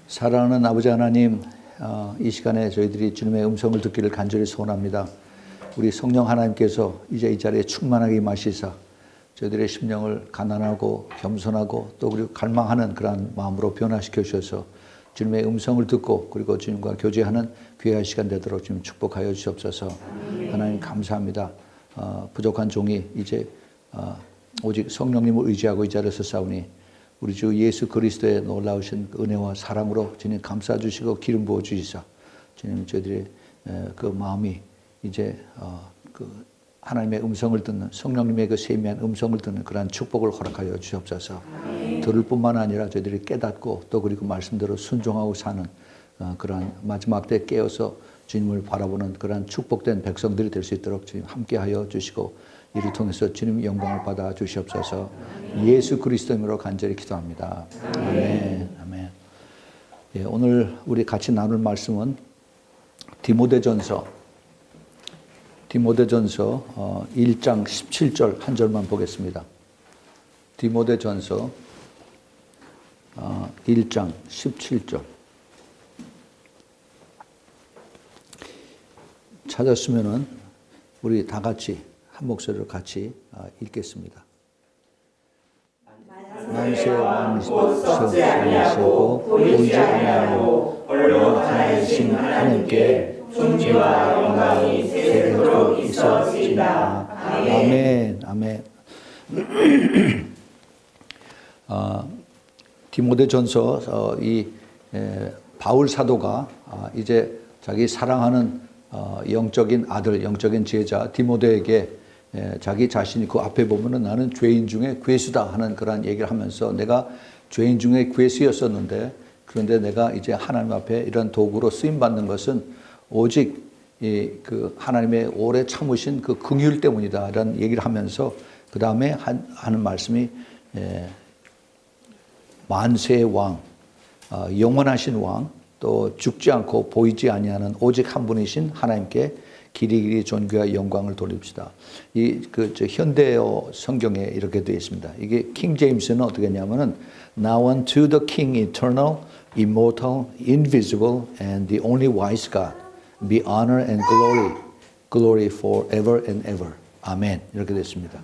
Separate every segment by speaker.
Speaker 1: 사랑하는 아버지 하나님, 이 시간에 저희들이 주님의 음성을 듣기를 간절히 소원합니다. 우리 성령 하나님께서 이제 이 자리에 충만하게 임하시사 저희들의 심령을 가난하고 겸손하고 또 그리고 갈망하는 그러한 마음으로 변화시켜 주셔서 주님의 음성을 듣고 그리고 주님과 교제하는 귀한 시간 되도록 주님 축복하여 주시옵소서. 하나님 감사합니다. 부족한 종이 이제 오직 성령님을 의지하고 이 자리에 서사오니 우리 주 예수 그리스도의 놀라우신 은혜와 사랑으로 주님 감싸 주시고 기름 부어 주시사 주님 저희들의 그 마음이 이제 그 하나님의 음성을 듣는 성령님의 그 세미한 음성을 듣는 그러한 축복을 허락하여 주시옵소서. 들을 뿐만 아니라 저희들이 깨닫고 또 그리고 말씀대로 순종하고 사는 그러한 마지막 때 깨어서 주님을 바라보는 그러한 축복된 백성들이 될 수 있도록 주님 함께하여 주시고 이를 통해서 주님 영광을 받아 주시옵소서. 예수 그리스도 이름으로 간절히 기도합니다. 아멘. 아멘. 예, 오늘 우리 같이 나눌 말씀은 디모데전서 1장 17절 한 절만 보겠습니다. 디모데전서 1장 17절. 찾았으면은 우리 다 같이 한 목소리로 같이 읽겠습니다. 만세 왕이시고 보이지 아니하고 하나이신 하나님께 존귀와 영광이 세대로 있었습니다. 아멘. 아멘. 디모데전서 이 바울 사도가 이제 자기 사랑하는 영적인 아들, 영적인 제자 디모데에게 자기 자신이 그 앞에 보면은 나는 죄인 중에 괴수다 하는 그런 얘기를 하면서 내가 죄인 중에 괴수였었는데 그런데 내가 이제 하나님 앞에 이런 도구로 쓰임 받는 것은 오직 그 하나님의 오래 참으신 그 긍휼 때문이다 이런 얘기를 하면서 그 다음에 하는 말씀이 만세의 왕, 영원하신 왕, 또 죽지 않고 보이지 아니하는 오직 한 분이신 하나님께 길이 존귀와 영광을 돌립시다. 저 현대어 성경에 이렇게 되어 있습니다. 이게 킹 제임스는 어떻게 했냐면은 Now unto the King eternal, immortal, invisible, and the only wise God, be honor and glory forever and ever. 아멘. 이렇게 됐습니다.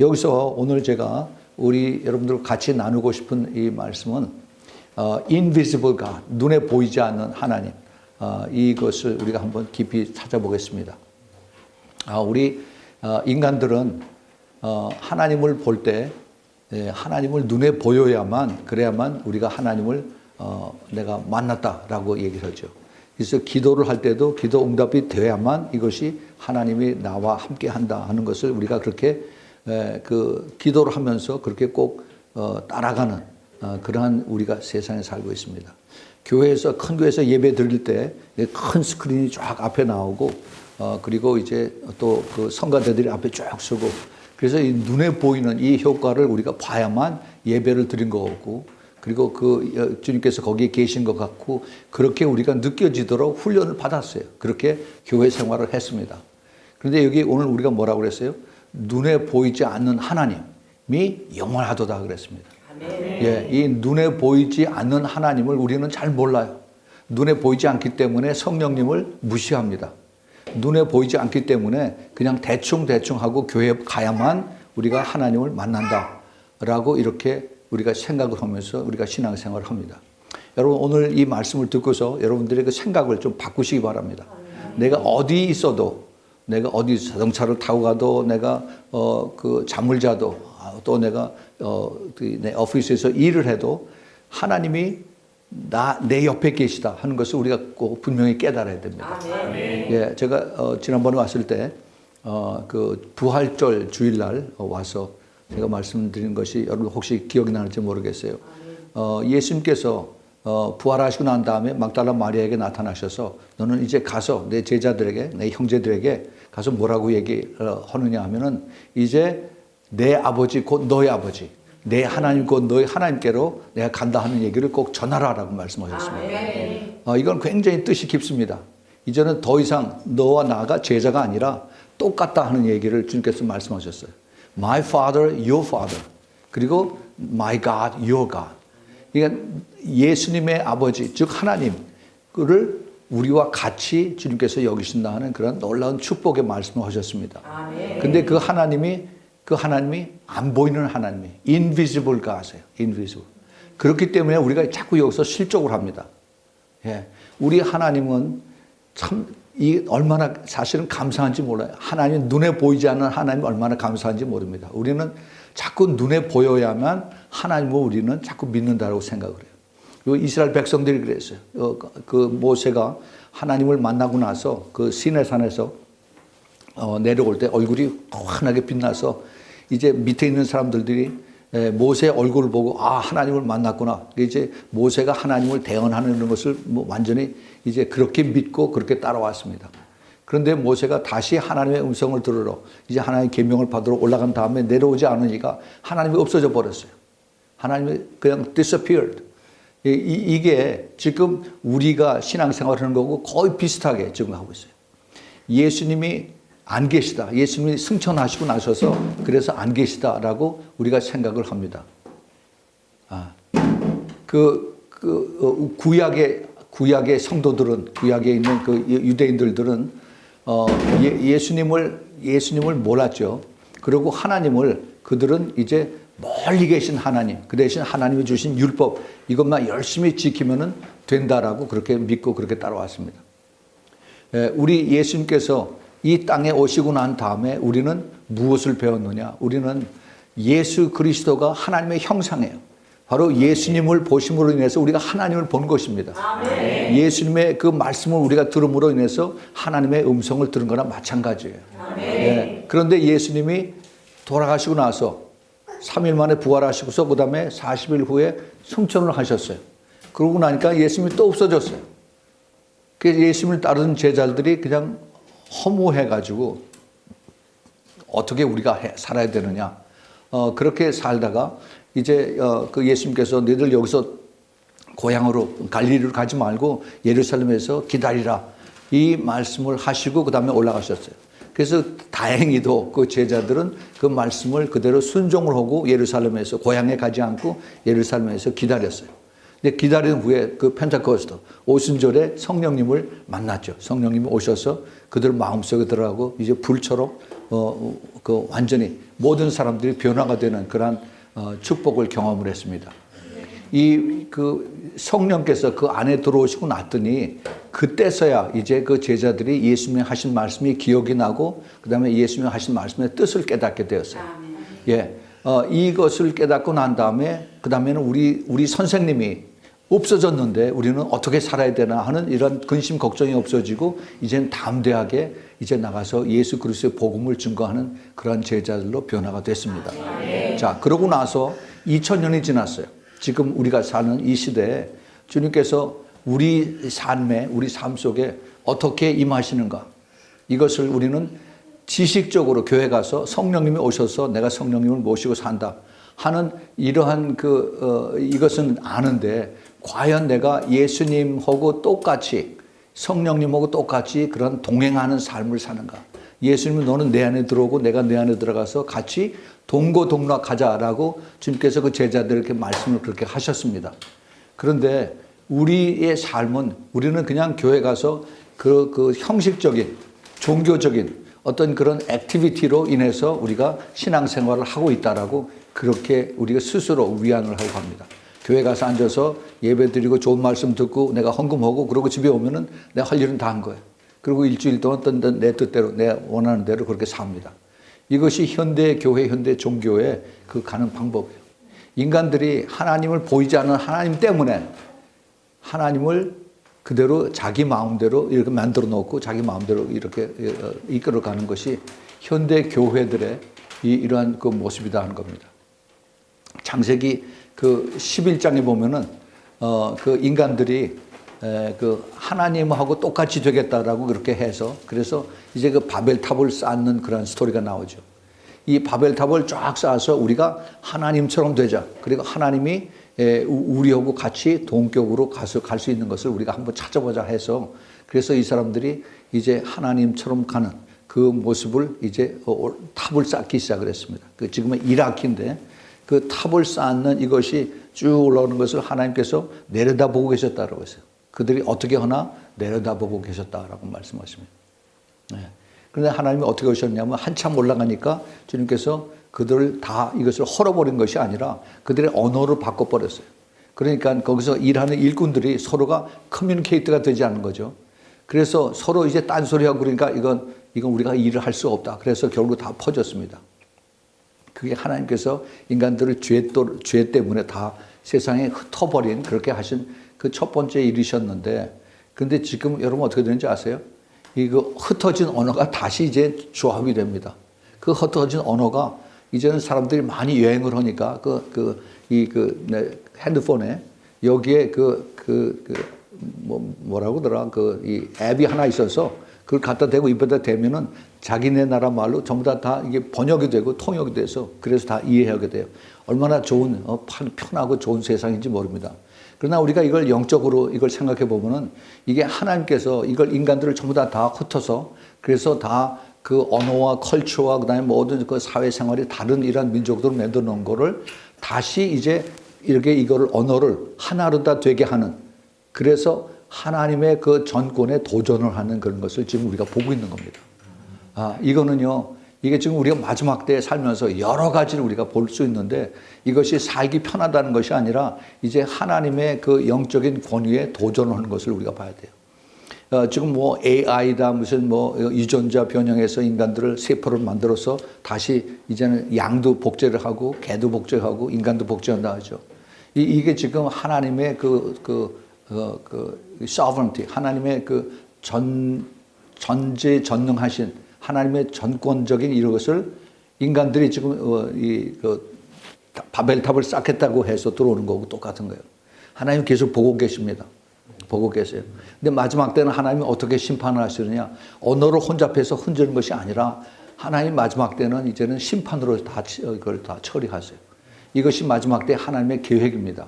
Speaker 1: 여기서 오늘 제가 우리 여러분들 같이 나누고 싶은 이 말씀은 invisible God, 눈에 보이지 않는 하나님. 이것을 우리가 한번 깊이 찾아보겠습니다. 우리 인간들은 하나님을 볼 때 하나님을 눈에 보여야만 그래야만 우리가 하나님을 내가 만났다라고 얘기를 하죠. 그래서 기도를 할 때도 기도 응답이 되어야만 이것이 하나님이 나와 함께 한다 하는 것을 우리가 그렇게 그 기도를 하면서 그렇게 꼭 따라가는 그러한 우리가 세상에 살고 있습니다. 교회에서 큰 교회에서 예배 드릴 때 큰 스크린이 쫙 앞에 나오고 그리고 이제 또 그 성가대들이 앞에 쫙 서고 그래서 이 눈에 보이는 이 효과를 우리가 봐야만 예배를 드린 거고 그리고 그 주님께서 거기에 계신 것 같고 그렇게 우리가 느껴지도록 훈련을 받았어요. 그렇게 교회 생활을 했습니다. 그런데 여기 오늘 우리가 뭐라고 그랬어요? 눈에 보이지 않는 하나님이 영원하도다 그랬습니다. 예, 이 눈에 보이지 않는 하나님을 우리는 잘 몰라요. 눈에 보이지 않기 때문에 성령님을 무시합니다. 눈에 보이지 않기 때문에 그냥 대충 하고 교회에 가야만 우리가 하나님을 만난다라고 이렇게 우리가 생각을 하면서 우리가 신앙생활을 합니다. 여러분 오늘 이 말씀을 듣고서 여러분들의 그 생각을 좀 바꾸시기 바랍니다. 내가 어디 있어도 내가 어디 자동차를 타고 가도 내가 그 잠을 자도 또 내가 내 오피스에서 일을 해도 하나님이 내 옆에 계시다 하는 것을 우리가 꼭 분명히 깨달아야 됩니다. 예, 제가 지난번에 왔을 때 그 부활절 주일날 와서 제가 말씀드린 것이 여러분 혹시 기억이 나는지 모르겠어요. 예수님께서 부활하시고 난 다음에 막달라 마리아에게 나타나셔서 너는 이제 가서 내 제자들에게 내 형제들에게 가서 뭐라고 얘기하느냐 하면은 이제 내 아버지 곧 너의 아버지 내 하나님 곧 너의 하나님께로 내가 간다 하는 얘기를 꼭 전하라라고 말씀하셨습니다. 이건 굉장히 뜻이 깊습니다. 이제는 더 이상 너와 나가 제자가 아니라 똑같다 하는 얘기를 주님께서 말씀하셨어요. My Father, Your Father. 그리고 My God, Your God. 그러니까 예수님의 아버지, 즉 하나님을 우리와 같이 주님께서 여기신다 하는 그런 놀라운 축복의 말씀을 하셨습니다. 근데 그 하나님이 안 보이는 하나님이 invisible God이에요. invisible. 그렇기 때문에 우리가 자꾸 여기서 실족을 합니다. 예. 우리 하나님은 참 얼마나 사실은 감사한지 몰라요. 하나님이 눈에 보이지 않는 하나님이 얼마나 감사한지 모릅니다. 우리는 자꾸 눈에 보여야만 하나님을 우리는 자꾸 믿는다고 생각을 해요. 이스라엘 백성들이 그랬어요. 그 모세가 하나님을 만나고 나서 그 시내산에서 내려올 때 얼굴이 환하게 빛나서 이제 밑에 있는 사람들이 모세의 얼굴을 보고 하나님을 만났구나. 이제 모세가 하나님을 대언하는 것을 완전히 이제 그렇게 믿고 그렇게 따라왔습니다. 그런데 모세가 다시 하나님의 음성을 들으러 이제 하나님의 계명을 받으러 올라간 다음에 내려오지 않으니까 하나님이 없어져 버렸어요. 하나님이 그냥 disappeared. 이게 지금 우리가 신앙생활하는 거고 거의 비슷하게 지금 하고 있어요. 예수님이 안 계시다. 예수님이 승천하시고 나셔서 그래서 안 계시다라고 우리가 생각을 합니다. 구약의 성도들은, 구약에 있는 그 유대인들은 예수님을 몰랐죠. 그리고 하나님을 그들은 이제 멀리 계신 하나님, 그 대신 하나님이 주신 율법 이것만 열심히 지키면은 된다라고 그렇게 믿고 그렇게 따라왔습니다. 우리 예수님께서 이 땅에 오시고 난 다음에 우리는 무엇을 배웠느냐? 우리는 예수 그리스도가 하나님의 형상이에요. 바로 예수님을 보심으로 인해서 우리가 하나님을 본 것입니다. 아멘. 예수님의 그 말씀을 우리가 들음으로 인해서 하나님의 음성을 들은 거나 마찬가지예요. 네. 그런데 예수님이 돌아가시고 나서 3일 만에 부활하시고서 그 다음에 40일 후에 승천을 하셨어요. 그러고 나니까 예수님이 또 없어졌어요. 그래서 예수님을 따르는 제자들이 그냥 허무해가지고 어떻게 우리가 살아야 되느냐. 그렇게 살다가 이제 그 예수님께서 너희들 여기서 고향으로 갈릴리로 가지 말고 예루살렘에서 기다리라. 이 말씀을 하시고 그 다음에 올라가셨어요. 그래서 다행히도 그 제자들은 그 말씀을 그대로 순종을 하고 예루살렘에서 고향에 가지 않고 예루살렘에서 기다렸어요. 근데 기다린 후에 그 펜테코스트 오순절에 성령님을 만났죠. 성령님이 오셔서 그들 마음속에 들어가고 이제 불처럼 그 완전히 모든 사람들이 변화가 되는 그러한 축복을 경험을 했습니다. 그 성령께서 그 안에 들어오시고 났더니 그때서야 이제 그 제자들이 예수님이 하신 말씀이 기억이 나고 그 다음에 예수님이 하신 말씀의 뜻을 깨닫게 되었어요. 예, 이것을 깨닫고 난 다음에 그 다음에는 우리 선생님이 없어졌는데 우리는 어떻게 살아야 되나 하는 이런 근심 걱정이 없어지고 이제는 담대하게 이제 나가서 예수 그리스도의 복음을 증거하는 그런 제자들로 변화가 됐습니다. 자, 그러고 나서 2000년이 지났어요. 지금 우리가 사는 이 시대에 주님께서 우리 삶 속에 어떻게 임하시는가? 이것을 우리는 지식적으로 교회 가서 성령님이 오셔서 내가 성령님을 모시고 산다 하는 이러한 이것은 아는데 과연 내가 예수님하고 똑같이 성령님하고 똑같이 그런 동행하는 삶을 사는가? 예수님은 너는 내 안에 들어오고 내가 내 안에 들어가서 같이 동고동락하자라고 주님께서 그 제자들에게 말씀을 그렇게 하셨습니다. 그런데 우리의 삶은 우리는 그냥 교회 가서 그 형식적인 종교적인 어떤 그런 액티비티로 인해서 우리가 신앙생활을 하고 있다라고 그렇게 우리가 스스로 위안을 하고 합니다. 교회 가서 앉아서 예배 드리고 좋은 말씀 듣고 내가 헌금하고 그러고 집에 오면은 내가 할 일은 다 한 거예요. 그리고 일주일 동안 어떤 내 뜻대로 내 원하는 대로 그렇게 삽니다. 이것이 현대 교회, 현대 종교의 그 가는 방법이에요. 인간들이 하나님을 보이지 않는 하나님 때문에 하나님을 그대로 자기 마음대로 이렇게 만들어 놓고 자기 마음대로 이렇게 이끌어 가는 것이 현대 교회들의 이러한 그 모습이다 하는 겁니다. 창세기 그 11장에 보면은 그 인간들이 그 하나님하고 똑같이 되겠다라고 그렇게 해서 그래서 이제 그 바벨탑을 쌓는 그런 스토리가 나오죠. 이 바벨탑을 쫙 쌓아서 우리가 하나님처럼 되자. 그리고 하나님이 우리하고 같이 동격으로 가서 갈 수 있는 것을 우리가 한번 찾아보자 해서 그래서 이 사람들이 이제 하나님처럼 가는 그 모습을 이제 탑을 쌓기 시작을 했습니다. 그 지금은 이라크인데 그 탑을 쌓는 이것이 쭉 올라오는 것을 하나님께서 내려다보고 계셨다라고 했어요. 그들이 어떻게 하나 내려다보고 계셨다라고 말씀하십니다. 네. 그런데 하나님이 어떻게 하셨냐면 한참 올라가니까 주님께서 그들을 다 이것을 헐어버린 것이 아니라 그들의 언어를 바꿔버렸어요. 그러니까 거기서 일하는 일꾼들이 서로가 커뮤니케이트가 되지 않는 거죠. 그래서 서로 이제 딴소리하고 그러니까 이건 우리가 일을 할 수 없다. 그래서 결국 다 퍼졌습니다. 그게 하나님께서 인간들을 죄 때문에 다 세상에 흩어버린 그렇게 하신 그 첫 번째 일이셨는데, 근데 지금 여러분 어떻게 되는지 아세요? 이거 흩어진 언어가 다시 이제 조합이 됩니다. 그 흩어진 언어가 이제는 사람들이 많이 여행을 하니까 핸드폰에 여기에 뭐라고 하더라, 이 앱이 하나 있어서 그걸 갖다 대고 입에다 대면은 자기네 나라 말로 전부 다 이게 번역이 되고 통역이 돼서 그래서 다 이해하게 돼요. 얼마나 좋은, 편하고 좋은 세상인지 모릅니다. 그러나 우리가 이걸 영적으로 이걸 생각해 보면은 이게 하나님께서 이걸 인간들을 전부 다 흩어서 그래서 다 그 언어와 컬처와 그다음에 모든 그 사회생활이 다른 이런 민족들을 만들어 놓은 거를 다시 이제 이렇게 이거를 언어를 하나로 다 되게 하는, 그래서 하나님의 그 전권에 도전을 하는 그런 것을 지금 우리가 보고 있는 겁니다. 이거는요, 이게 지금 우리가 마지막 때에 살면서 여러 가지를 우리가 볼 수 있는데 이것이 살기 편하다는 것이 아니라 이제 하나님의 그 영적인 권위에 도전을 하는 것을 우리가 봐야 돼요. 지금 뭐 AI다 무슨 뭐 유전자 변형해서 인간들을 세포를 만들어서 다시 이제는 양도 복제를 하고 개도 복제하고 인간도 복제한다 하죠. 이게 지금 하나님의 sovereignty, 하나님의 그 전지전능하신 하나님의 전권적인 이런 것을 인간들이 지금 바벨탑을 쌓겠다고 해서 들어오는 거고 똑같은 거예요. 하나님 계속 보고 계십니다. 보고 계세요. 근데 마지막 때는 하나님이 어떻게 심판을 하시느냐? 언어를 혼잡해서 흔드는 것이 아니라 하나님 마지막 때는 이제는 심판으로 이걸 다 처리하세요. 이것이 마지막 때 하나님의 계획입니다.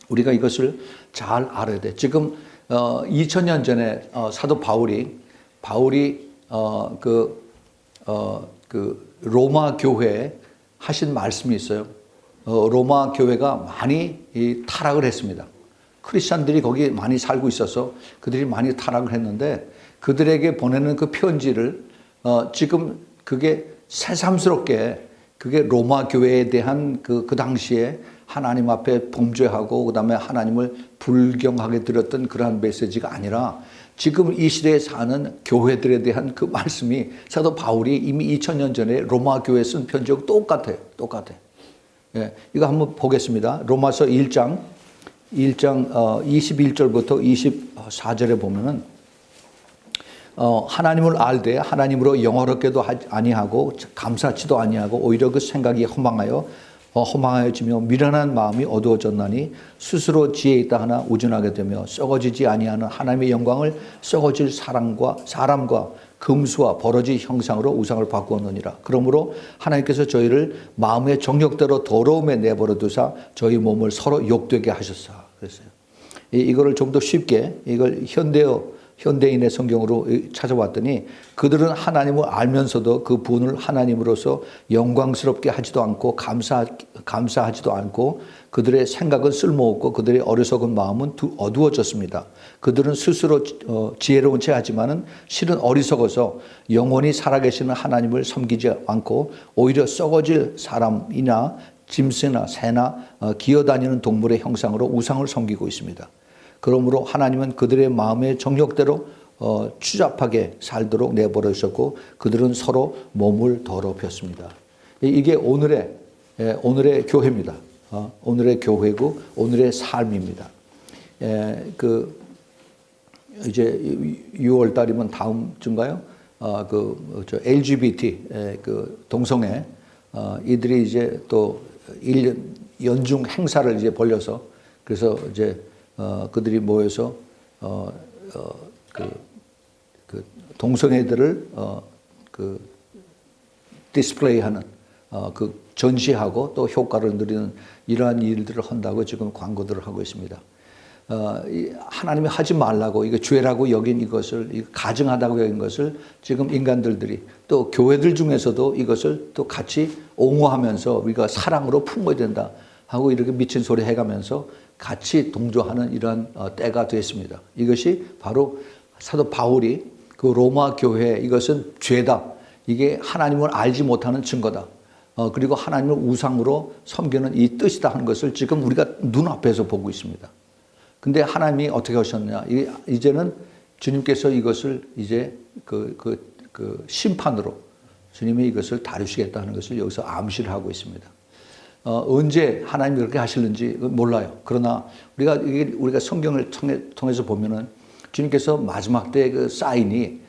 Speaker 1: 우리가 이것을 잘 알아야 돼. 지금 2000년 전에 사도 바울이 로마 교회에 하신 말씀이 있어요. 로마 교회가 많이 타락을 했습니다. 크리스천들이 거기 많이 살고 있어서 그들이 많이 타락을 했는데 그들에게 보내는 그 편지를 지금 그게 새삼스럽게 그게 로마 교회에 대한 그 당시에 하나님 앞에 범죄하고 그다음에 하나님을 불경하게 드렸던 그러한 메시지가 아니라 지금 이 시대에 사는 교회들에 대한 그 말씀이 사도 바울이 이미 2000년 전에 로마 교회에 쓴 편지하고 똑같아요. 예, 이거 한번 보겠습니다. 로마서 1장 21절부터 24절에 보면은 하나님을 알되 하나님으로 영화롭게도 아니하고 감사치도 아니하고 오히려 그 생각이 허망하여지며 미련한 마음이 어두워졌나니 스스로 지혜 있다 하나 우둔하게 되며 썩어지지 아니하는 하나님의 영광을 썩어질 사람과 금수와 버러지 형상으로 우상을 바꾸었느니라. 그러므로 하나님께서 저희를 마음의 정욕대로 더러움에 내버려 두사 저희 몸을 서로 욕되게 하셨사. 그랬어요. 이거를 좀 더 쉽게 이걸 현대인의 성경으로 찾아봤더니 그들은 하나님을 알면서도 그 분을 하나님으로서 영광스럽게 하지도 않고 감사하지도 않고 그들의 생각은 쓸모없고 그들의 어리석은 마음은 어두워졌습니다. 그들은 스스로 지혜로운 체 하지만은 실은 어리석어서 영원히 살아계시는 하나님을 섬기지 않고 오히려 썩어질 사람이나 짐승이나 새나 기어다니는 동물의 형상으로 우상을 섬기고 있습니다. 그러므로 하나님은 그들의 마음의 정욕대로 추잡하게 살도록 내버려 주셨고 그들은 서로 몸을 더럽혔습니다. 이게 오늘의 교회입니다. 오늘의 교회고 오늘의 삶입니다. 이제 6월 달이면 다음 주인가요? LGBT 동성애 이들이 이제 또 1년 연중 행사를 이제 벌려서 그래서 이제 그들이 모여서 동성애들을 디스플레이하는 전시하고 또 효과를 누리는 이러한 일들을 한다고 지금 광고들을 하고 있습니다. 하나님이 하지 말라고 이거 죄라고 여긴 이것을 가증하다고 여긴 것을 지금 인간들이 또 교회들 중에서도 이것을 또 같이 옹호하면서 우리가 사랑으로 품어야 된다. 하고 이렇게 미친 소리 해가면서 같이 동조하는 이러한 때가 됐습니다. 이것이 바로 사도 바울이 그 로마 교회 이것은 죄다. 이게 하나님을 알지 못하는 증거다. 그리고 하나님을 우상으로 섬기는 이 뜻이다 하는 것을 지금 우리가 눈앞에서 보고 있습니다. 근데 하나님이 어떻게 하셨느냐. 이제는 주님께서 이것을 이제 그 심판으로 주님이 이것을 다루시겠다 하는 것을 여기서 암시를 하고 있습니다. 언제 하나님이 그렇게 하실는지 몰라요. 그러나 우리가 성경을 통해서 보면은 주님께서 마지막 때 그 사인이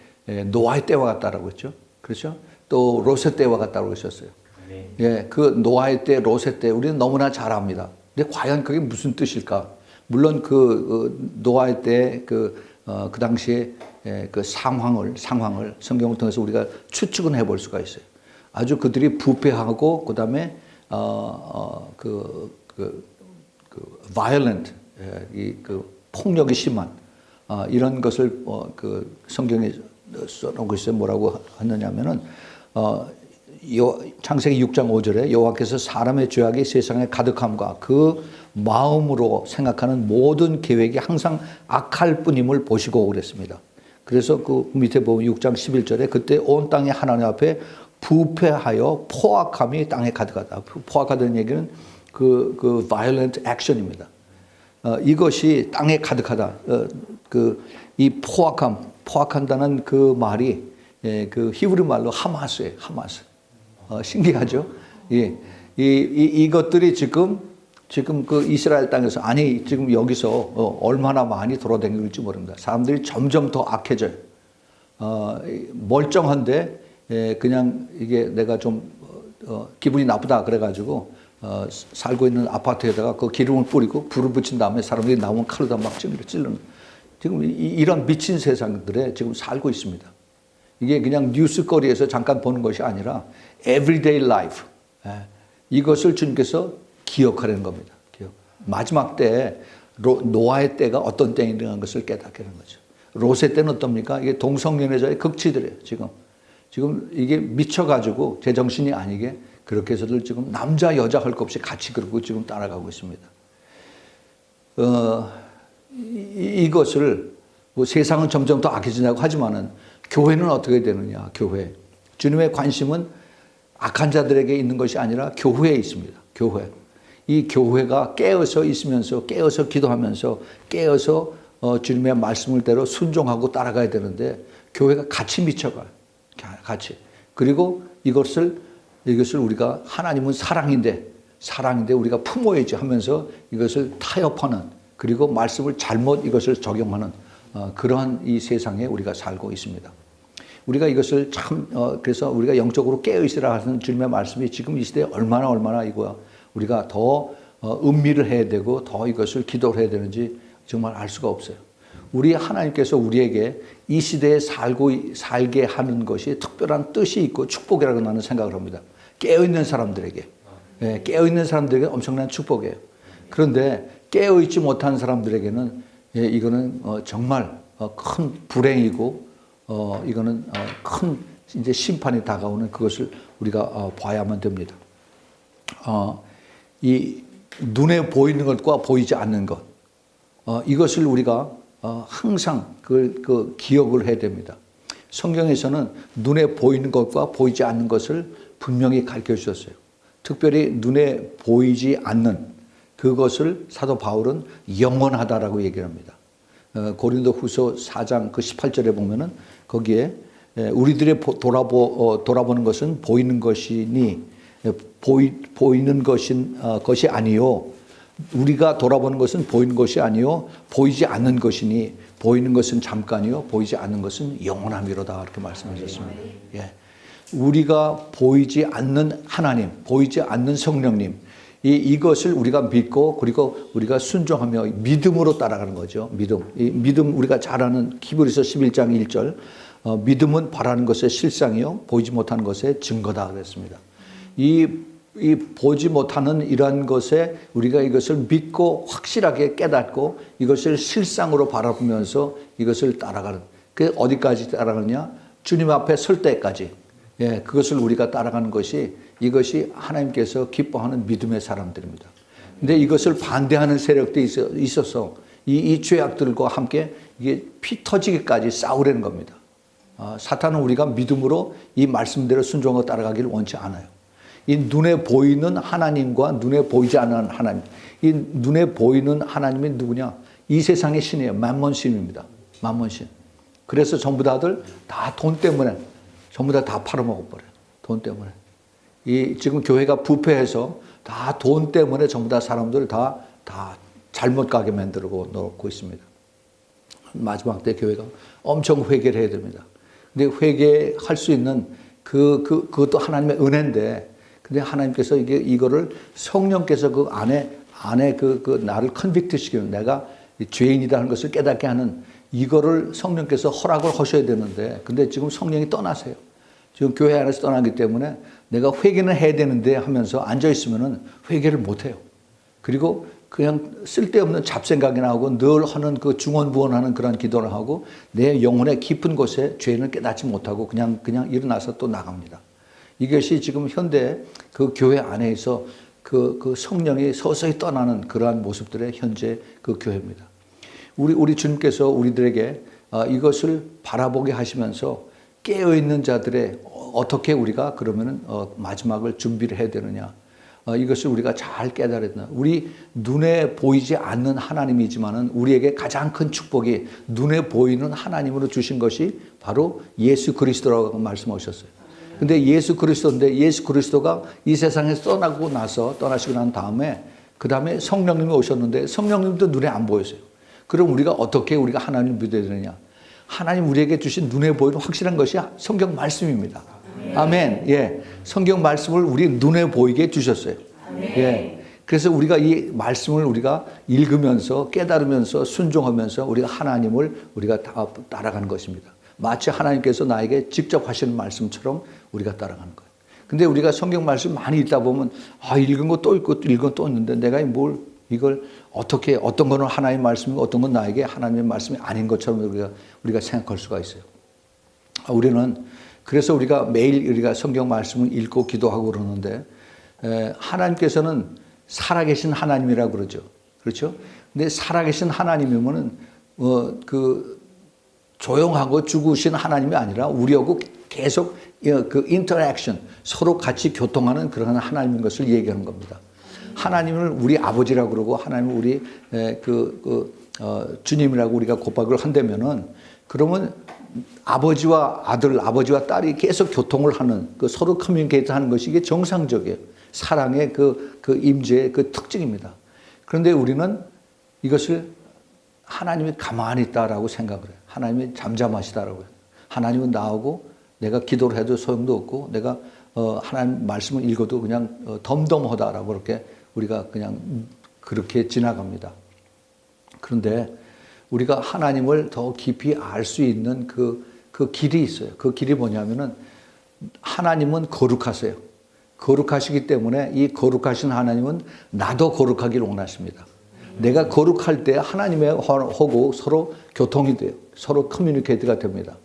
Speaker 1: 노아의 때와 같다라고 했죠. 그렇죠? 또 롯의 때와 같다고 하셨어요. 네. 예, 그 노아의 때, 롯의 때 우리는 너무나 잘 압니다. 근데 과연 그게 무슨 뜻일까? 물론 노아의 때 그 당시에 그 상황을 성경을 통해서 우리가 추측은 해볼 수가 있어요. 아주 그들이 부패하고 그다음에 violent 그 폭력이 심한 이런 것을 그 성경에 써놓고 있어요. 뭐라고 하느냐면은 창세기 6장 5절에 여호와께서 사람의 죄악이 세상에 가득함과 그 마음으로 생각하는 모든 계획이 항상 악할 뿐임을 보시고 그랬습니다. 그래서 그 밑에 보면 6장 11절에 그때 온 땅이 하나님 앞에 부패하여 포악함이 땅에 가득하다. 포악하다는 얘기는 그 violent action입니다. 이것이 땅에 가득하다. 이 포악한다는 그 말이 그 히브리 말로 하마스예요. 하마스. 신기하죠? 예. 이것들이 지금 그 이스라엘 땅에서 지금 여기서 얼마나 많이 돌아다니는지 모릅니다. 사람들이 점점 더 악해져요. 멀쩡한데 그냥 이게 내가 좀 기분이 나쁘다 그래가지고 살고 있는 아파트에다가 그 기름을 뿌리고 불을 붙인 다음에 사람들이 나오면 칼로 막 찌르는 지금 이런 미친 세상들에 지금 살고 있습니다. 이게 그냥 뉴스거리에서 잠깐 보는 것이 아니라 everyday life. 이것을 주님께서 기억하려는 겁니다. 마지막 때에 노아의 때가 어떤 때인가 것을 깨닫게 하는 거죠. 롯의 때는 어떻습니까? 이게 동성연애자의 극치들이에요. 지금 이게 미쳐가지고 제정신이 아니게 그렇게 해서들 지금 남자 여자 할 것 없이 같이 그러고 지금 따라가고 있습니다. 이것을 뭐 세상은 점점 더 악해지냐고 하지만은 교회는 어떻게 되느냐? 교회. 주님의 관심은 악한 자들에게 있는 것이 아니라 교회에 있습니다. 교회. 이 교회가 깨어서 있으면서 깨어서 기도하면서 깨어서 주님의 말씀을대로 순종하고 따라가야 되는데 교회가 같이 미쳐가요. 같이. 그리고 이것을 우리가 하나님은 사랑인데 우리가 품어야지 하면서 이것을 타협하는 그리고 말씀을 잘못 이것을 적용하는 그러한 이 세상에 우리가 살고 있습니다. 우리가 이것을 그래서 우리가 영적으로 깨어있으라 하는 주님의 말씀이 지금 이 시대에 얼마나 이거야. 우리가 더 음미를 해야 되고 더 이것을 기도를 해야 되는지 정말 알 수가 없어요. 우리 하나님께서 우리에게 이 시대에 살게 하는 것이 특별한 뜻이 있고 축복이라고 나는 생각을 합니다. 깨어있는 사람들에게. 깨어있는 사람들에게 엄청난 축복이에요. 그런데 깨어있지 못한 사람들에게는 이거는 정말 큰 불행이고 이거는 큰 이제 심판이 다가오는 그것을 우리가 봐야만 됩니다. 이 눈에 보이는 것과 보이지 않는 것 이것을 우리가 항상 그 기억을 해야 됩니다. 성경에서는 눈에 보이는 것과 보이지 않는 것을 분명히 가르쳐 주셨어요. 특별히 눈에 보이지 않는 그것을 사도 바울은 영원하다라고 얘기합니다. 고린도후서 4장 그 18절에 보면은 거기에 우리들의 돌아보는 것은 보이는 것이니 보이는 것이 아니요. 우리가 돌아보는 것은 보이는 것이 아니요. 보이지 않는 것이니 보이는 것은 잠깐이요. 보이지 않는 것은 영원함이로다. 이렇게 말씀하셨습니다. 예. 우리가 보이지 않는 하나님, 보이지 않는 성령님, 이것을 우리가 믿고 그리고 우리가 순종하며 믿음으로 따라가는 거죠. 믿음 우리가 잘 아는 히브리서 11장 1절 믿음은 바라는 것의 실상이요 보이지 못하는 것의 증거다 그랬습니다. 이 보지 못하는 이러한 것에 우리가 이것을 믿고 확실하게 깨닫고 이것을 실상으로 바라보면서 이것을 따라가는 그 어디까지 따라가느냐? 주님 앞에 설 때까지. 그것을 우리가 따라가는 것이 이것이 하나님께서 기뻐하는 믿음의 사람들입니다. 근데 이것을 반대하는 세력도 있어서 이 죄악들과 함께 이게 피 터지기까지 싸우려는 겁니다. 사탄은 우리가 믿음으로 이 말씀대로 순종하고 따라가기를 원치 않아요. 이 눈에 보이는 하나님과 눈에 보이지 않는 하나님, 이 눈에 보이는 하나님이 누구냐? 이 세상의 신이에요. 만몬신입니다. 만몬신. 그래서 전부 다들 다 돈 때문에 전부 다 팔아먹어버려요. 돈 때문에. 지금 교회가 부패해서 다 돈 때문에 전부 다 사람들 다 잘못 가게 만들어 놓고 있습니다. 마지막 때 교회가 엄청 회개를 해야 됩니다. 근데 회개할 수 있는 그것도 하나님의 은혜인데, 근데 하나님께서 이거를 성령께서 그 안에 나를 컨빅트 시키는, 내가 죄인이라는 것을 깨닫게 하는 이거를 성령께서 허락을 하셔야 되는데, 근데 지금 성령이 떠나세요. 지금 교회 안에서 떠나기 때문에 내가 회개는 해야 되는데 하면서 앉아있으면 회개를 못해요. 그리고 그냥 쓸데없는 잡생각이 나오고 늘 하는 그 중언부언하는 그런 기도를 하고 내 영혼의 깊은 곳에 죄는 깨닫지 못하고 그냥 일어나서 또 나갑니다. 이것이 지금 현대 그 교회 안에서 그 성령이 서서히 떠나는 그러한 모습들의 현재 그 교회입니다. 우리 주님께서 우리들에게 이것을 바라보게 하시면서 깨어있는 자들의 어떻게 우리가 그러면은 마지막을 준비를 해야 되느냐. 이것을 우리가 잘 깨달아야 된다. 우리 눈에 보이지 않는 하나님이지만은 우리에게 가장 큰 축복이 눈에 보이는 하나님으로 주신 것이 바로 예수 그리스도라고 말씀하셨어요. 근데 예수 그리스도가 이 세상에서 떠나시고 난 다음에 그 다음에 성령님이 오셨는데 성령님도 눈에 안 보였어요. 그럼 우리가 어떻게 우리가 하나님을 믿어야 되느냐? 하나님 우리에게 주신 눈에 보이는 확실한 것이 성경 말씀입니다. 아멘. 예. 성경 말씀을 우리 눈에 보이게 주셨어요. 예. 그래서 우리가 이 말씀을 우리가 읽으면서 깨달으면서 순종하면서 우리가 하나님을 우리가 따라가는 것입니다. 마치 하나님께서 나에게 직접 하시는 말씀처럼 우리가 따라가는 거예요. 근데 우리가 성경 말씀 많이 읽다 보면 읽은 거 또 읽고 또 읽은 거 또 읽는데 내가 이걸 어떻게 어떤 거는 하나님의 말씀이고 어떤 건 나에게 하나님의 말씀이 아닌 것처럼 우리가 생각할 수가 있어요. 그래서 우리가 매일 우리가 성경 말씀을 읽고 기도하고 그러는데 하나님께서는 살아계신 하나님이라고 그러죠. 그렇죠? 근데 살아계신 하나님이면은 조용하고 죽으신 하나님이 아니라 우리하고 계속 그 인터랙션, 서로 같이 교통하는 그런 하나님인 것을 얘기하는 겁니다. 하나님을 우리 아버지라고 그러고 하나님을 우리 주님이라고 우리가 고백을 한다면은 그러면 아버지와 아들, 아버지와 딸이 계속 교통을 하는 서로 커뮤니케이트 하는 것이 이게 정상적이에요. 사랑의 그 임재의 그 특징입니다. 그런데 우리는 이것을 하나님이 가만히 있다라고 생각을 해요. 하나님이 잠잠하시다라고 해요. 하나님은 나오고 내가 기도를 해도 소용도 없고 내가 하나님 말씀을 읽어도 그냥 덤덤하다라고 그렇게 우리가 그냥 그렇게 지나갑니다. 그런데 우리가 하나님을 더 깊이 알 수 있는 그 길이 있어요. 그 길이 뭐냐면은 하나님은 거룩하세요. 거룩하시기 때문에 이 거룩하신 하나님은 나도 거룩하기를 원하십니다. 내가 거룩할 때 하나님하고 서로 교통이 돼요. 서로 커뮤니케이트가 됩니다.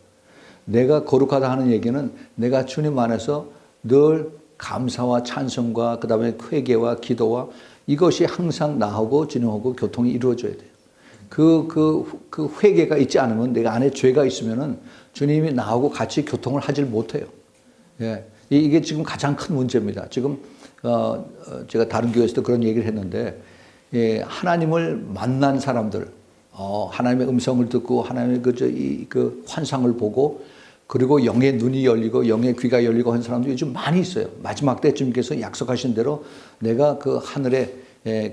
Speaker 1: 내가 거룩하다 하는 얘기는 내가 주님 안에서 늘 감사와 찬송과 그 다음에 회개와 기도와 이것이 항상 나하고 주님하고 교통이 이루어져야 돼요. 그 회개가 있지 않으면 내가 안에 죄가 있으면은 주님이 나하고 같이 교통을 하질 못해요. 예. 이게 지금 가장 큰 문제입니다. 지금, 제가 다른 교회에서도 그런 얘기를 했는데, 예, 하나님을 만난 사람들, 하나님의 음성을 듣고 하나님의 그 환상을 보고 그리고 영의 눈이 열리고 영의 귀가 열리고 한 사람들이 요즘 많이 있어요. 마지막 때 주님께서 약속하신 대로 내가 그 하늘에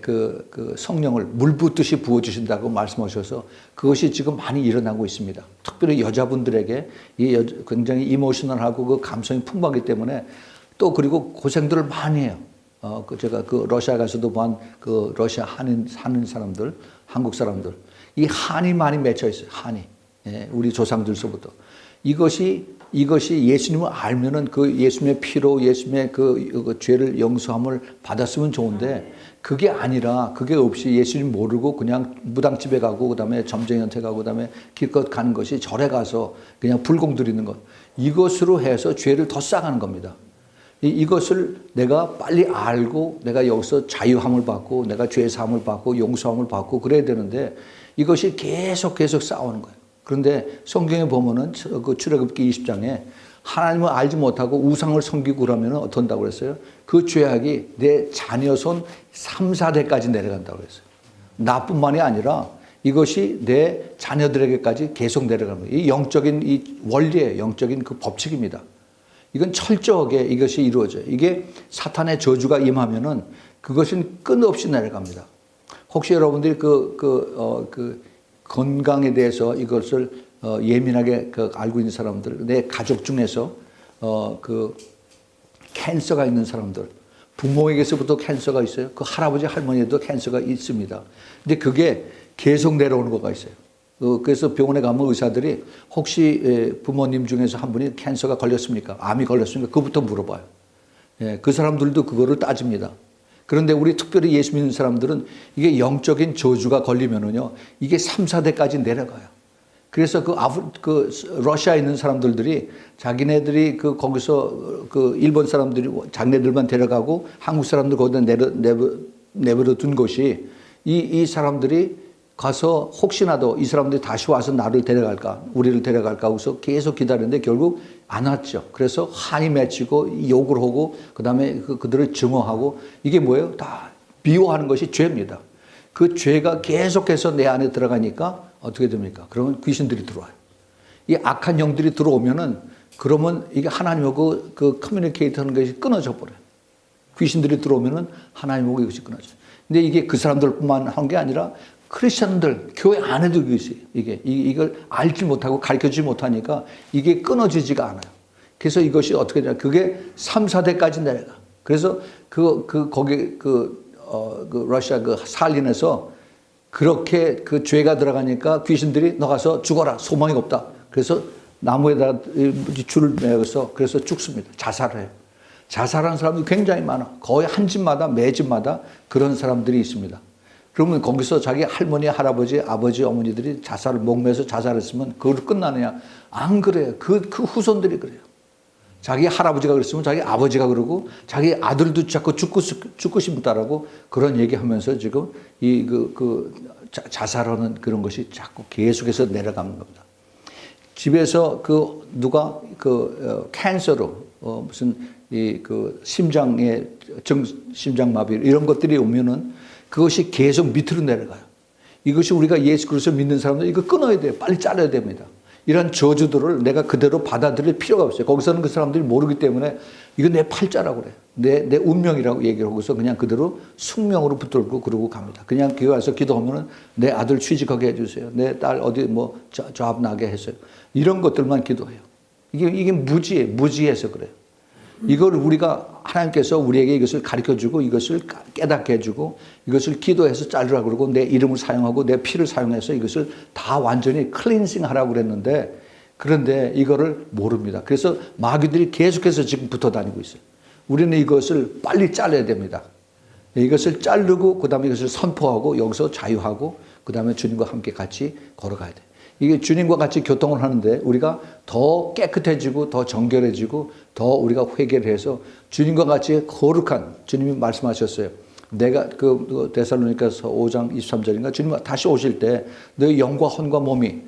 Speaker 1: 그 성령을 물 붓듯이 부어주신다고 말씀하셔서 그것이 지금 많이 일어나고 있습니다. 특별히 여자분들에게 굉장히 이모셔널하고 그 감성이 풍부하기 때문에 또 그리고 고생들을 많이 해요. 제가 그 러시아 가서도 본 그 러시아 하는 사람들, 한국 사람들, 이 한이 많이 맺혀 있어요. 한이. 예, 우리 조상들서부터. 이것이 예수님을 알면은 그 예수님의 피로 예수님의 그 죄를 용서함을 받았으면 좋은데 그게 아니라 그게 없이 예수님 모르고 그냥 무당집에 가고 그다음에 점쟁이한테 가고 그다음에 기껏 가는 것이 절에 가서 그냥 불공 드리는 것. 이것으로 해서 죄를 더 쌓아가는 겁니다. 이것을 내가 빨리 알고 내가 여기서 자유함을 받고 내가 죄사함을 받고 용서함을 받고 그래야 되는데 이것이 계속 싸우는 거예요. 그런데 성경에 보면은 그 출애굽기 20장에 하나님을 알지 못하고 우상을 섬기고 그러면 어떤다고 그랬어요? 그 죄악이 내 자녀 손 3, 4대까지 내려간다고 그랬어요. 나뿐만이 아니라 이것이 내 자녀들에게까지 계속 내려가는 거예요. 이 영적인 이 원리의 영적인 그 법칙입니다. 이건 철저하게 이것이 이루어져요. 이게 사탄의 저주가 임하면은 그것은 끊임없이 내려갑니다. 혹시 여러분들이 그 건강에 대해서 이것을 예민하게 알고 있는 사람들, 내 가족 중에서 그 캔서가 있는 사람들, 부모에게서부터 캔서가 있어요. 그 할아버지 할머니에도 캔서가 있습니다. 근데 그게 계속 내려오는 거가 있어요. 그래서 병원에 가면 의사들이 혹시 부모님 중에서 한 분이 캔서가 걸렸습니까? 암이 걸렸습니까? 그부터 물어봐요. 그 사람들도 그거를 따집니다. 그런데 우리 특별히 예수 믿는 사람들은 이게 영적인 저주가 걸리면은요, 이게 3, 4대까지 내려가요. 그래서 그 러시아에 있는 사람들이 자기네들이 거기서 일본 사람들이 자기네들만 데려가고 한국 사람들 거기다 내버려 둔 것이 이 사람들이 가서 혹시나도 이 사람들이 다시 와서 나를 데려갈까, 우리를 데려갈까 하고서 계속 기다렸는데 결국 안 왔죠. 그래서 한이 맺히고 욕을 하고 그다음에 그들을 증오하고 이게 뭐예요? 다 미워하는 것이 죄입니다. 그 죄가 계속해서 내 안에 들어가니까 어떻게 됩니까? 그러면 귀신들이 들어와요. 이 악한 영들이 들어오면은 그러면 이게 하나님하고 그 커뮤니케이트 하는 것이 끊어져 버려요. 귀신들이 들어오면은 하나님하고 이것이 끊어져요. 근데 이게 그 사람들뿐만 한 게 아니라 크리스천들, 교회 안에도 있어요. 이걸 알지 못하고 가르쳐주지 못하니까 이게 끊어지지가 않아요. 그래서 이것이 어떻게 되냐. 그게 3, 4대까지 내려가. 그래서 거기 러시아 살린에서 그렇게 그 죄가 들어가니까 귀신들이 너 가서 죽어라. 소망이 없다. 그래서 나무에다 줄을 매어서 그래서 죽습니다. 자살을 해요. 자살하는 사람들이 굉장히 많아. 거의 한 집마다 매 집마다 그런 사람들이 있습니다. 그러면 거기서 자기 할머니, 할아버지, 아버지, 어머니들이 자살을 목매서 자살했으면 그걸로 끝나느냐? 안 그래요. 그 후손들이 그래요. 자기 할아버지가 그랬으면 자기 아버지가 그러고 자기 아들도 자꾸 죽고 싶다라고 그런 얘기하면서 지금 자살하는 그런 것이 자꾸 계속해서 내려가는 겁니다. 집에서 누가 캔서로 무슨 심장의 심장마비 이런 것들이 오면은 그것이 계속 밑으로 내려가요. 이것이 우리가 예수 그리스도 믿는 사람들 이거 끊어야 돼요. 빨리 잘라야 됩니다. 이런 저주들을 내가 그대로 받아들일 필요가 없어요. 거기서는 그 사람들이 모르기 때문에 이거 내 팔자라고 그래요. 내 운명이라고 얘기를 하고서 그냥 그대로 숙명으로 붙들고 그러고 갑니다. 그냥 교회 와서 기도하면은 내 아들 취직하게 해주세요. 내 딸 어디 조합 나게 해서요. 이런 것들만 기도해요. 이게 무지예요. 무지해서 그래요. 이걸 우리가 하나님께서 우리에게 이것을 가르쳐주고 이것을 깨닫게 해주고 이것을 기도해서 자르라고 그러고 내 이름을 사용하고 내 피를 사용해서 이것을 다 완전히 클린싱 하라고 그랬는데 그런데 이거를 모릅니다. 그래서 마귀들이 계속해서 지금 붙어 다니고 있어요. 우리는 이것을 빨리 잘라야 됩니다. 이것을 자르고 그 다음에 이것을 선포하고 여기서 자유하고 그 다음에 주님과 함께 같이 걸어가야 돼요. 이게 주님과 같이 교통을 하는데 우리가 더 깨끗해지고 더 정결해지고 더 우리가 회개를 해서 주님과 같이 거룩한 주님이 말씀하셨어요. 내가 데살로니가서 5장 23절인가 주님 다시 오실 때 너의 영과 혼과 몸이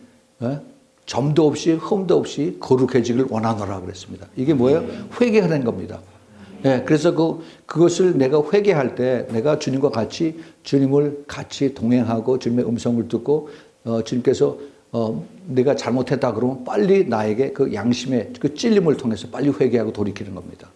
Speaker 1: 점도 없이 흠도 없이 거룩해지길 원하노라 그랬습니다. 이게 뭐예요? 회개하는 겁니다. 그래서 그것을 내가 회개할 때 내가 주님과 같이 주님을 같이 동행하고 주님의 음성을 듣고 주님께서 내가 잘못했다 그러면 빨리 나에게 그 양심의 그 찔림을 통해서 빨리 회개하고 돌이키는 겁니다.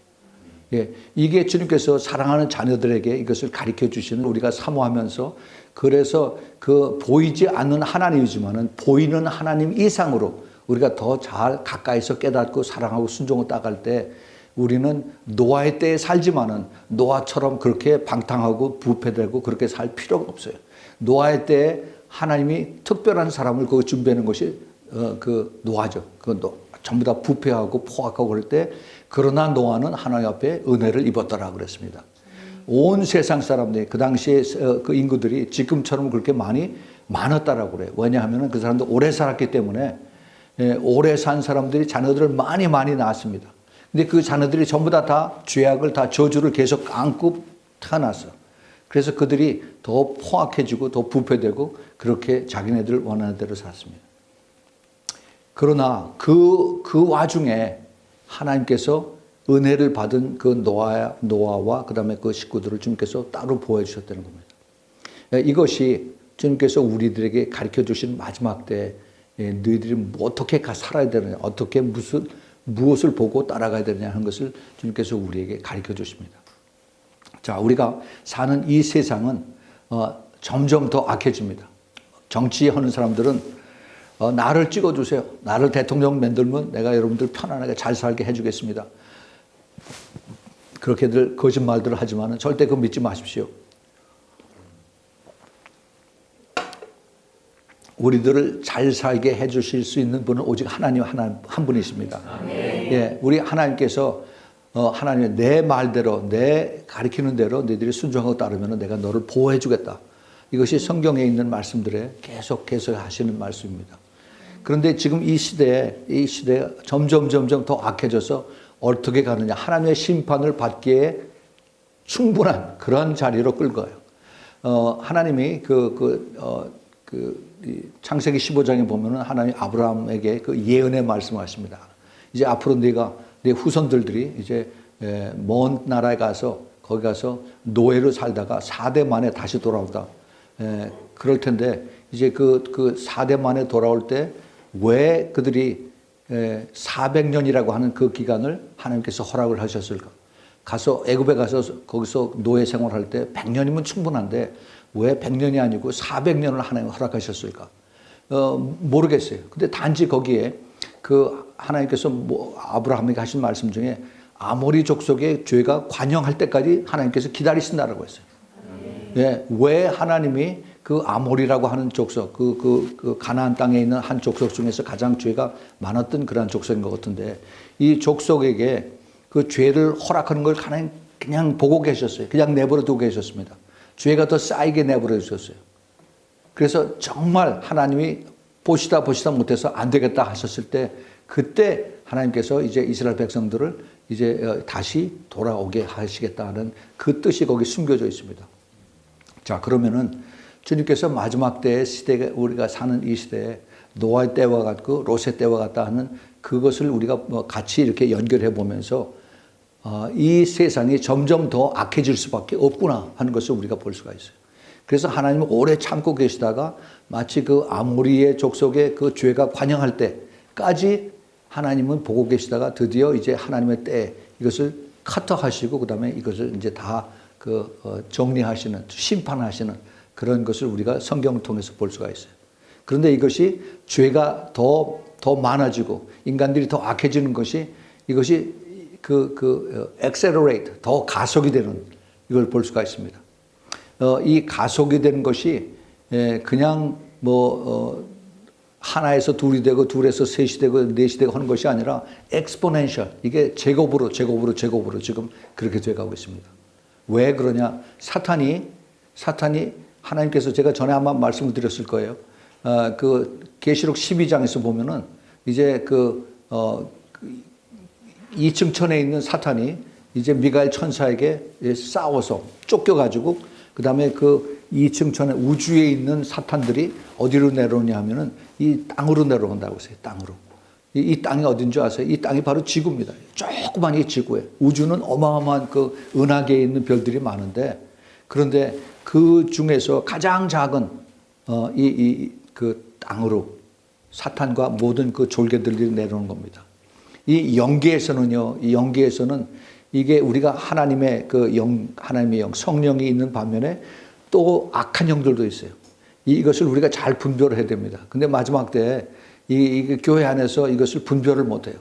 Speaker 1: 이게 주님께서 사랑하는 자녀들에게 이것을 가르쳐 주시는 우리가 사모하면서 그래서 그 보이지 않는 하나님이지만은 보이는 하나님 이상으로 우리가 더 잘 가까이서 깨닫고 사랑하고 순종을 따갈 때 우리는 노아의 때에 살지만은 노아처럼 그렇게 방탕하고 부패되고 그렇게 살 필요가 없어요. 노아의 때에 하나님이 특별한 사람을 준비하는 것이 노아죠. 전부 다 부패하고 포악하고 그럴 때 그러나 노아는 하나님 앞에 은혜를 입었더라 그랬습니다. 온 세상 사람들이 그 당시에 그 인구들이 지금처럼 그렇게 많았다라고 그래요. 왜냐하면 그 사람들 오래 살았기 때문에 오래 산 사람들이 자녀들을 많이 낳았습니다. 근데 그 자녀들이 전부 다 죄악을 다 저주를 계속 안고 태어났어. 그래서 그들이 더 포악해지고 더 부패되고 그렇게 자기네들 원하는 대로 살았습니다. 그러나 그 와중에 하나님께서 은혜를 받은 그 노아와 그다음에 그 식구들을 주님께서 따로 보호해 주셨다는 겁니다. 이것이 주님께서 우리들에게 가르쳐 주신 마지막 때 너희들이 어떻게 살아야 되느냐, 어떻게 무엇을 보고 따라가야 되느냐 하는 것을 주님께서 우리에게 가르쳐 주십니다. 자, 우리가 사는 이 세상은 점점 더 악해집니다. 정치하는 사람들은 나를 찍어주세요. 나를 대통령 만들면 내가 여러분들 편안하게 잘 살게 해주겠습니다. 그렇게들 거짓말들을 하지만 절대 그거 믿지 마십시오. 우리들을 잘 살게 해주실 수 있는 분은 오직 하나님 한 분이십니다. 예, 우리 하나님께서 하나님의 내 말대로 내 가르치는 대로 너희들이 순종하고 따르면 내가 너를 보호해 주겠다. 이것이 성경에 있는 말씀들에 계속 하시는 말씀입니다. 그런데 지금 이 시대에 점점 더 악해져서 어떻게 가느냐. 하나님의 심판을 받기에 충분한 그런 자리로 끌고요. 하나님이 창세기 15장에 보면은 하나님 아브라함에게 그 예언의 말씀하십니다. 이제 앞으로 내 후손들이 이제 먼 나라에 가서 거기 가서 노예로 살다가 4대 만에 다시 돌아오다. 그럴 텐데 이제 그 4대 만에 돌아올 때 왜 그들이 400년이라고 하는 그 기간을 하나님께서 허락을 하셨을까? 가서 애굽에 가서 거기서 노예 생활할 때 100년이면 충분한데 왜 100년이 아니고 400년을 하나님 허락하셨을까? 모르겠어요. 근데 단지 거기에 그 하나님께서 아브라함에게 하신 말씀 중에 아모리 족속의 죄가 관영할 때까지 하나님께서 기다리신다라고 했어요. 예, 왜 하나님이 그 아모리라고 하는 족속, 그 가나안 땅에 있는 한 족속 중에서 가장 죄가 많았던 그러한 족속인 것 같은데 이 족속에게 그 죄를 허락하는 걸 하나님 그냥 보고 계셨어요. 그냥 내버려 두고 계셨습니다. 죄가 더 쌓이게 내버려 주셨어요. 그래서 정말 하나님이 보시다 못해서 안 되겠다 하셨을 때 그때 하나님께서 이제 이스라엘 백성들을 이제 다시 돌아오게 하시겠다는 그 뜻이 거기 숨겨져 있습니다. 자, 그러면은 주님께서 마지막 때의 시대에 우리가 사는 이 시대에 노아의 때와 같고 롯의 때와 같다 하는 그것을 우리가 같이 이렇게 연결해 보면서 이 세상이 점점 더 악해질 수밖에 없구나 하는 것을 우리가 볼 수가 있어요. 그래서 하나님은 오래 참고 계시다가 마치 그 아모리의 족속의 그 죄가 관영할 때까지 하나님은 보고 계시다가 드디어 이제 하나님의 때에 이것을 카트하시고 그다음에 이것을 이제 다 정리하시는 심판하시는 그런 것을 우리가 성경을 통해서 볼 수가 있어요. 그런데 이것이 죄가 더 많아지고 인간들이 더 악해지는 것이 이것이 accelerate 더 가속이 되는 이걸 볼 수가 있습니다. 이 가속이 되는 것이 그냥 하나에서 둘이 되고 둘에서 셋이 되고 넷이 되고 하는 것이 아니라 exponential 이게 제곱으로 지금 그렇게 돼가고 있습니다. 왜 그러냐? 사탄이 하나님께서 제가 전에 아마 말씀을 드렸을 거예요. 그 계시록 12장에서 보면은 이제 2층 천에 있는 사탄이 이제 미가엘 천사에게 싸워서 쫓겨가지고 그 다음에 그 2층 천에 우주에 있는 사탄들이 어디로 내려오냐 하면은 이 땅으로 내려온다고 했어요. 땅으로. 이 땅이 어딘 줄 아세요? 이 땅이 바로 지구입니다. 조그만 이 지구에. 우주는 어마어마한 그 은하계에 있는 별들이 많은데 그런데 그 중에서 가장 작은 그 땅으로 사탄과 모든 그 졸개들이 내려오는 겁니다. 이 영계에서는 이게 우리가 하나님의 하나님의 영, 성령이 있는 반면에 또 악한 영들도 있어요. 이것을 우리가 잘 분별을 해야 됩니다. 근데 마지막 때 이 교회 안에서 이것을 분별을 못 해요.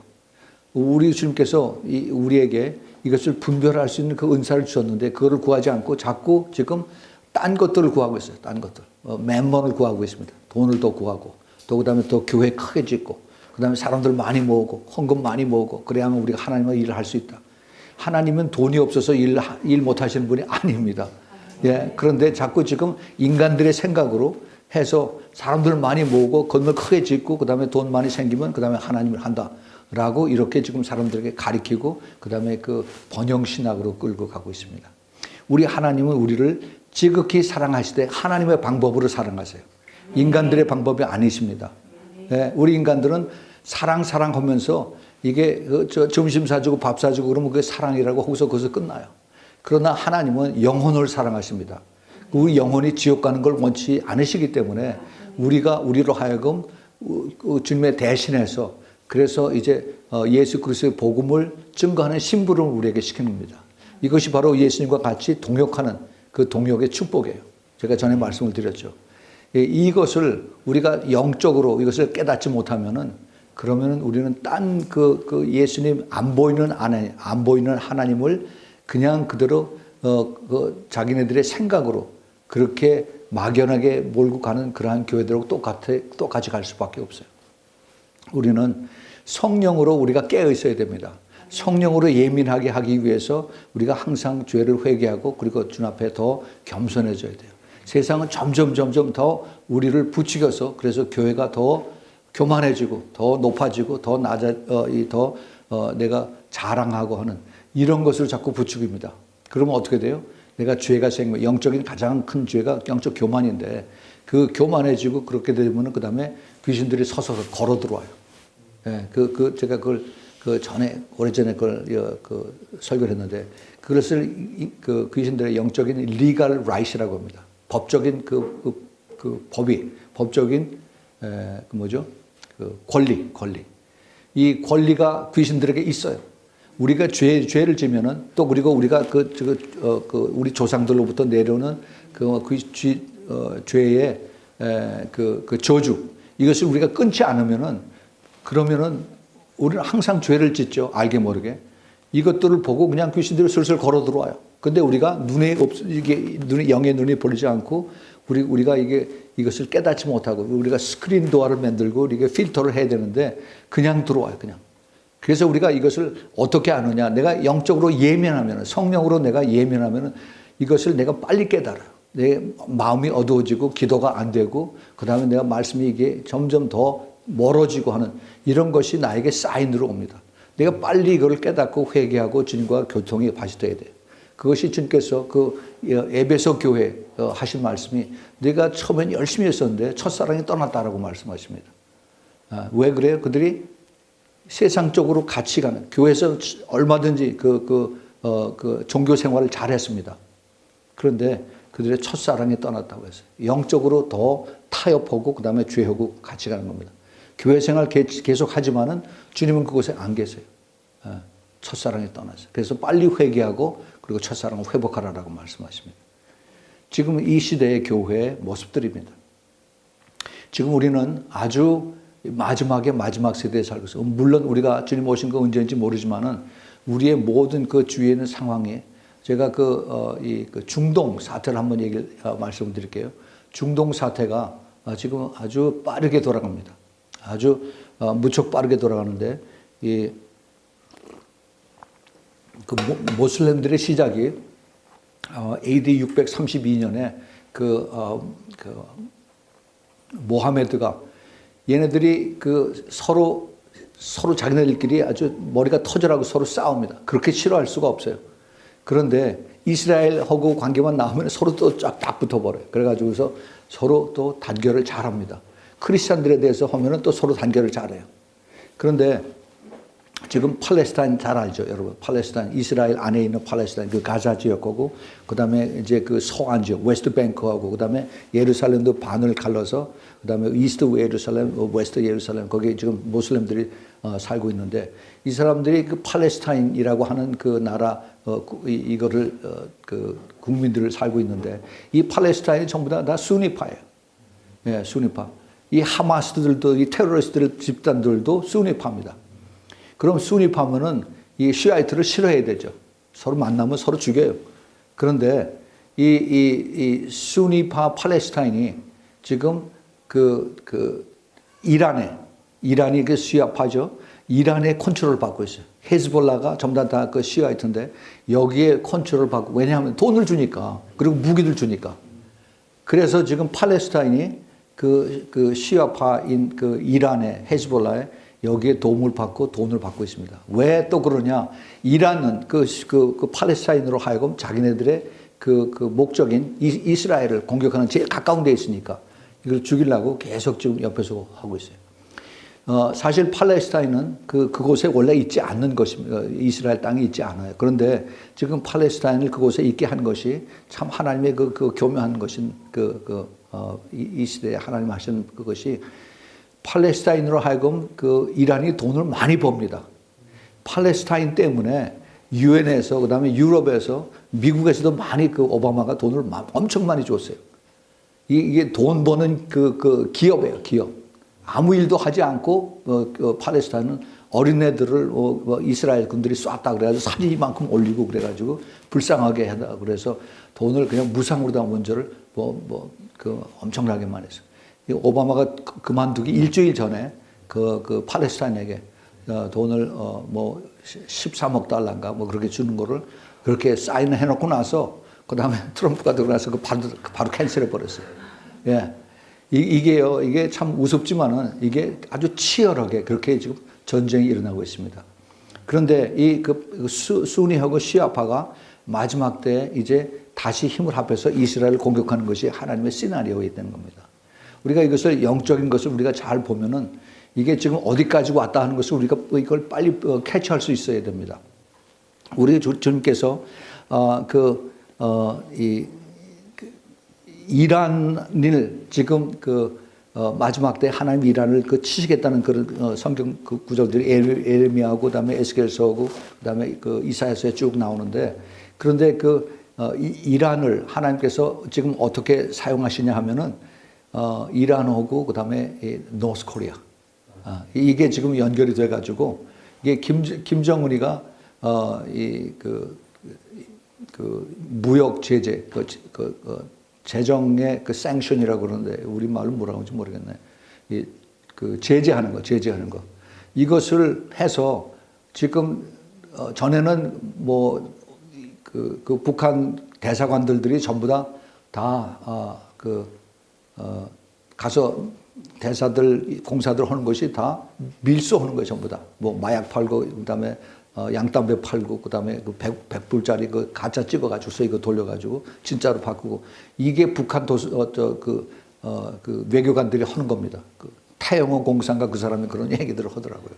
Speaker 1: 우리 주님께서 우리에게 이것을 분별할 수 있는 그 은사를 주셨는데 그거를 구하지 않고 자꾸 지금 딴 것들을 구하고 있어요. 딴 것들. 멤버를 구하고 있습니다. 돈을 더 구하고 또 그다음에 또 교회 크게 짓고 그다음에 사람들 많이 모으고 헌금 많이 모으고 그래야만 우리가 하나님과 일을 할 수 있다. 하나님은 돈이 없어서 일 못 하시는 분이 아닙니다. 예. 그런데 자꾸 지금 인간들의 생각으로 해서 사람들 많이 모으고 건물 크게 짓고 그다음에 돈 많이 생기면 그다음에 하나님을 한다. 라고 이렇게 지금 사람들에게 가리키고 그다음에 그 번영신학으로 끌고 가고 있습니다. 우리 하나님은 우리를 지극히 사랑하시되 하나님의 방법으로 사랑하세요. 인간들의 방법이 아니십니다. 네, 우리 인간들은 사랑하면서 이게 점심 사주고 밥 사주고 그러면 그게 사랑이라고 거기서 끝나요. 그러나 하나님은 영혼을 사랑하십니다. 우리 영혼이 지옥 가는 걸 원치 않으시기 때문에 우리로 하여금 주님의 대신해서 그래서 이제 예수 그리스도의 복음을 증거하는 심부름을 우리에게 시키는 겁니다. 이것이 바로 예수님과 같이 동역하는 그 동역의 축복이에요. 제가 전에 말씀을 드렸죠. 이것을 우리가 영적으로 이것을 깨닫지 못하면은 그러면은 우리는 딴 그 예수님 안 보이는 하나님을 그냥 그대로 자기네들의 생각으로 그렇게 막연하게 몰고 가는 그러한 교회들하고 똑같이 갈 수밖에 없어요. 우리는 성령으로 우리가 깨어 있어야 됩니다. 성령으로 예민하게 하기 위해서 우리가 항상 죄를 회개하고 그리고 주님 앞에 더 겸손해져야 돼요. 세상은 점점 더 우리를 부추겨서 그래서 교회가 더 교만해지고 더 높아지고 더 내가 자랑하고 하는 이런 것을 자꾸 부추깁니다. 그러면 어떻게 돼요? 내가 죄가 생겨 영적인 가장 큰 죄가 영적 교만인데 그 교만해지고 그렇게 되면 그 다음에 귀신들이 서서 걸어 들어와요. 예, 제가 그걸 전에 오래전에 그걸 설교를 했는데 그것을 그 귀신들의 영적인 legal right이라고 합니다. 법적인 법적인 권리. 이 권리가 귀신들에게 있어요. 우리가 죄를 지면은 또 그리고 우리가 우리 조상들로부터 내려오는 죄의 저주 이것을 우리가 끊지 않으면은 그러면은 우리는 항상 죄를 짓죠. 알게 모르게. 이것들을 보고 그냥 귀신들이 슬슬 걸어 들어와요. 근데 우리가 영의 눈이 보이지 않고 우리가 이것을 깨닫지 못하고 우리가 스크린 도어를 만들고 이게 필터를 해야 되는데 그냥 들어와요. 그냥. 그래서 우리가 이것을 어떻게 아느냐. 내가 영적으로 예민하면 성령으로 내가 예민하면 이것을 내가 빨리 깨달아요. 내 마음이 어두워지고 기도가 안 되고 그 다음에 내가 말씀이 이게 점점 더 멀어지고 하는 이런 것이 나에게 사인으로 옵니다. 내가 빨리 이걸 깨닫고 회개하고 주님과 교통이 다시 돼야 돼요. 그것이 주님께서 에베소 교회 하신 말씀이 내가 처음엔 열심히 했었는데 첫사랑이 떠났다라고 말씀하십니다. 왜 그래요? 그들이 세상적으로 같이 가는 교회에서 얼마든지 종교 생활을 잘했습니다. 그런데 그들의 첫사랑이 떠났다고 했어요. 영적으로 더 타협하고 그 다음에 죄하고 같이 가는 겁니다. 교회 생활 계속 하지만은 주님은 그곳에 안 계세요. 첫사랑이 떠났어요. 그래서 빨리 회개하고 그리고 첫사랑을 회복하라라고 말씀하십니다. 지금 이 시대의 교회의 모습들입니다. 지금 우리는 아주 마지막 세대에 살고 있어요. 물론 우리가 주님 오신 거 언제인지 모르지만은 우리의 모든 그 주위에 있는 상황에 제가 중동 사태를 한번 말씀드릴게요. 중동 사태가 지금 아주 빠르게 돌아갑니다. 아주 무척 빠르게 돌아가는데 모슬렘들의 시작이 AD 632년에 모하메드가 얘네들이 서로 자기네들끼리 아주 머리가 터져라고 서로 싸웁니다. 그렇게 싫어할 수가 없어요. 그런데 이스라엘하고 관계만 나오면 서로 또 쫙 붙어버려요. 그래가지고서 서로 또 단결을 잘합니다. 크리스찬들에 대해서 하면은 또 서로 단결을 잘해요. 그런데 지금 팔레스타인 잘 알죠, 여러분. 팔레스타인, 이스라엘 안에 있는 팔레스타인, 가자 지역하고, 그 다음에 이제 서안 지역, 웨스트 뱅크하고, 그 다음에 예루살렘도 반을 갈라서, 그 다음에 이스트 예루살렘, 웨스트 예루살렘, 거기 지금 모슬렘들이 살고 있는데, 이 사람들이 팔레스타인이라고 하는 그 나라, 이거를, 국민들을 살고 있는데, 이 팔레스타인이 전부 다 수니파예요. 예, 수니파. 이 하마스들도, 이 테러리스트 집단들도 수니파입니다. 그럼 수니파면은 이 시아이트를 싫어해야 되죠. 서로 만나면 서로 죽여요. 그런데 이 수니파 팔레스타인이 지금 이란이 시아파죠. 이란의 컨트롤을 받고 있어요. 헤즈볼라가 전부 다 시아이트인데 여기에 컨트롤을 받고 왜냐하면 돈을 주니까 그리고 무기를 주니까. 그래서 지금 팔레스타인이 시아파인 이란의 헤즈볼라에 여기에 도움을 받고 돈을 받고 있습니다. 왜 또 그러냐? 이란은 그 팔레스타인으로 하여금 자기네들의 그 목적인 이스라엘을 공격하는 제일 가까운 데 있으니까 이걸 죽이려고 계속 지금 옆에서 하고 있어요. 사실 팔레스타인은 그곳에 원래 있지 않는 것입니다. 이스라엘 땅에 있지 않아요. 그런데 지금 팔레스타인을 그곳에 있게 한 것이 참 하나님의 그 교묘한 것인 이 시대에 하나님 하신 그것이 팔레스타인으로 하여금 이란이 돈을 많이 법니다. 팔레스타인 때문에 유엔에서 그다음에 유럽에서 미국에서도 많이 오바마가 돈을 엄청 많이 줬어요. 이게 돈 버는 기업이에요, 기업. 아무 일도 하지 않고 팔레스타인은 어린애들을 이스라엘 군들이 쐈다 그래가지고 사진 이만큼 올리고 그래가지고 불쌍하게 하다 그래서 돈을 그냥 무상으로 다 먼저를 엄청나게 많이 했어요. 오바마가 그만두기 일주일 전에 팔레스타인에게 돈을 13억 달러인가 그렇게 주는 거를 그렇게 사인을 해놓고 나서 그 다음에 트럼프가 들어가서 바로 캔슬해 버렸어요. 예. 이게 참 우습지만은 이게 아주 치열하게 그렇게 지금 전쟁이 일어나고 있습니다. 그런데 수니하고 시아파가 마지막 때 이제 다시 힘을 합해서 이스라엘을 공격하는 것이 하나님의 시나리오에 있다는 겁니다. 우리가 이것을 영적인 것을 우리가 잘 보면은 이게 지금 어디까지 왔다 하는 것을 우리가 이걸 빨리 캐치할 수 있어야 됩니다. 우리 주님께서 이란을 지금 마지막 때 하나님 이란을 치시겠다는 그런 성경 구절들이 에레미야하고 그다음에 에스겔서하고 그다음에 이사야서에 쭉 나오는데 그런데 이란을 하나님께서 지금 어떻게 사용하시냐 하면은 이란하고 그다음에 노스 코리아 이게 지금 연결이 돼 가지고 이게 김정은이가 무역 제재 재정의 생션이라고 그러는데 우리 말로 뭐라고 하는지 모르겠네. 제재하는 거. 이것을 해서 지금 전에는 북한 대사관들이 전부 다 가서 대사들 공사들 하는 것이 다 밀수하는 거예요, 전부 다. 마약 팔고 그다음에 양담배 팔고 그다음에 100불짜리 가짜 찍어가지고서 이거 돌려가지고 진짜로 바꾸고 이게 북한 외교관들이 하는 겁니다. 태영호 공사인가 그 사람이 그런 얘기들을 하더라고요.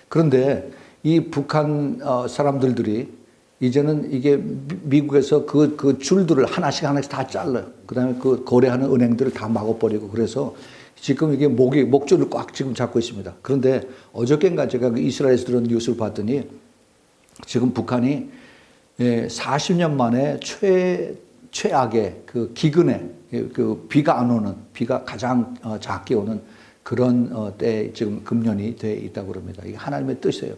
Speaker 1: 그런데 이 북한 사람들이 이제는 이게 미국에서 그 줄들을 하나씩 다 잘라요. 그다음에 거래하는 은행들을 다 막아버리고 그래서 지금 이게 목줄을 꽉 지금 잡고 있습니다. 그런데 어저께인가 제가 이스라엘에서 들은 뉴스를 봤더니 지금 북한이 40년 만에 최악의 기근에 비가 안 오는 비가 가장 작게 오는 그런 때 지금 금년이 돼 있다고 그럽니다. 이게 하나님의 뜻이에요.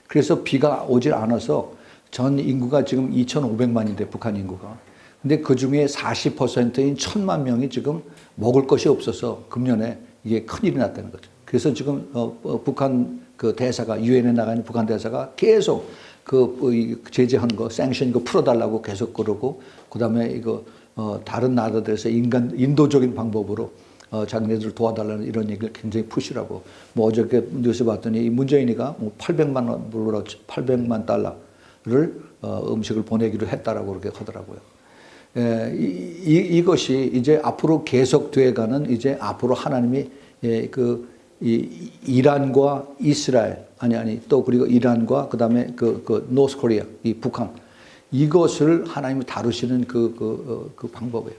Speaker 1: 그래서 비가 오질 않아서 전 인구가 지금 2,500만인데 북한 인구가. 근데 그 중에 40%인 1,000만 명이 지금 먹을 것이 없어서 금년에 이게 큰일이 났다는 거죠. 그래서 지금 북한 대사가 유엔에 나가는 북한 대사가 계속 제재하는 거, 생션 이거 풀어달라고 계속 그러고 그다음에 이거 다른 나라들에서 인도적인 방법으로 자기네들 도와달라는 이런 얘기를 굉장히 푸시라고. 어저께 뉴스 봤더니 문재인이가 800만 달러를 음식을 보내기로 했다라고 그렇게 하더라고요. 이것이 이제 앞으로 계속돼가는 이제 앞으로 하나님이 이란과 이스라엘 또 그리고 이란과 그다음에 노스 코리아 이 북한 이것을 하나님이 다루시는 그 방법이에요.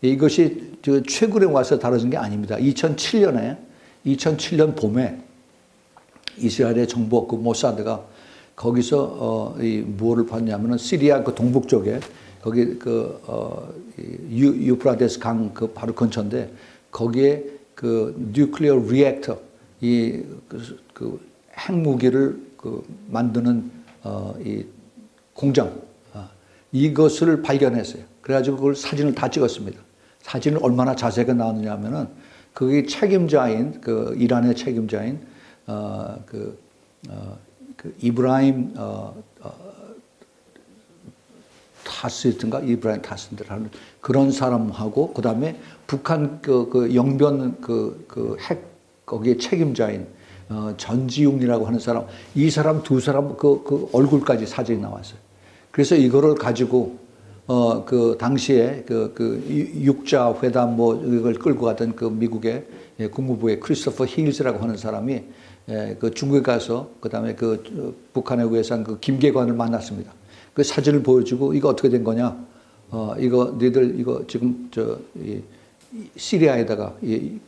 Speaker 1: 이것이 최근에 와서 다뤄진 게 아닙니다. 2007년 봄에 이스라엘의 정보 모사드가 거기서 뭐를 봤냐면은 시리아 동북 쪽에 거기 유프라데스 강 바로 근처인데 거기에 뉴클리어 리액터 이 핵무기를 만드는 이 공장 이것을 발견했어요. 그래가지고 그걸 사진을 다 찍었습니다. 사진을 얼마나 자세하게 나왔느냐 하면은 거기 책임자인 이란의 책임자인 이브라임 타스든가 이브라임 타스든라는 그런 사람하고 그다음에 북한 영변 핵 거기에 책임자인 전지웅이라고 하는 사람, 이 사람 두 사람 그 얼굴까지 사진이 나왔어요. 그래서 이거를 가지고 그 당시에 육자 회담 뭐 이걸 끌고 갔던 그 미국의 국무부의 크리스토퍼 힐즈라고 하는 사람이 그 중국에 가서 그다음에 그 북한에 의해서 그 김계관을 만났습니다. 그 사진을 보여주고 이거 어떻게 된 거냐? 이거 너희들 이거 지금 이 시리아에다가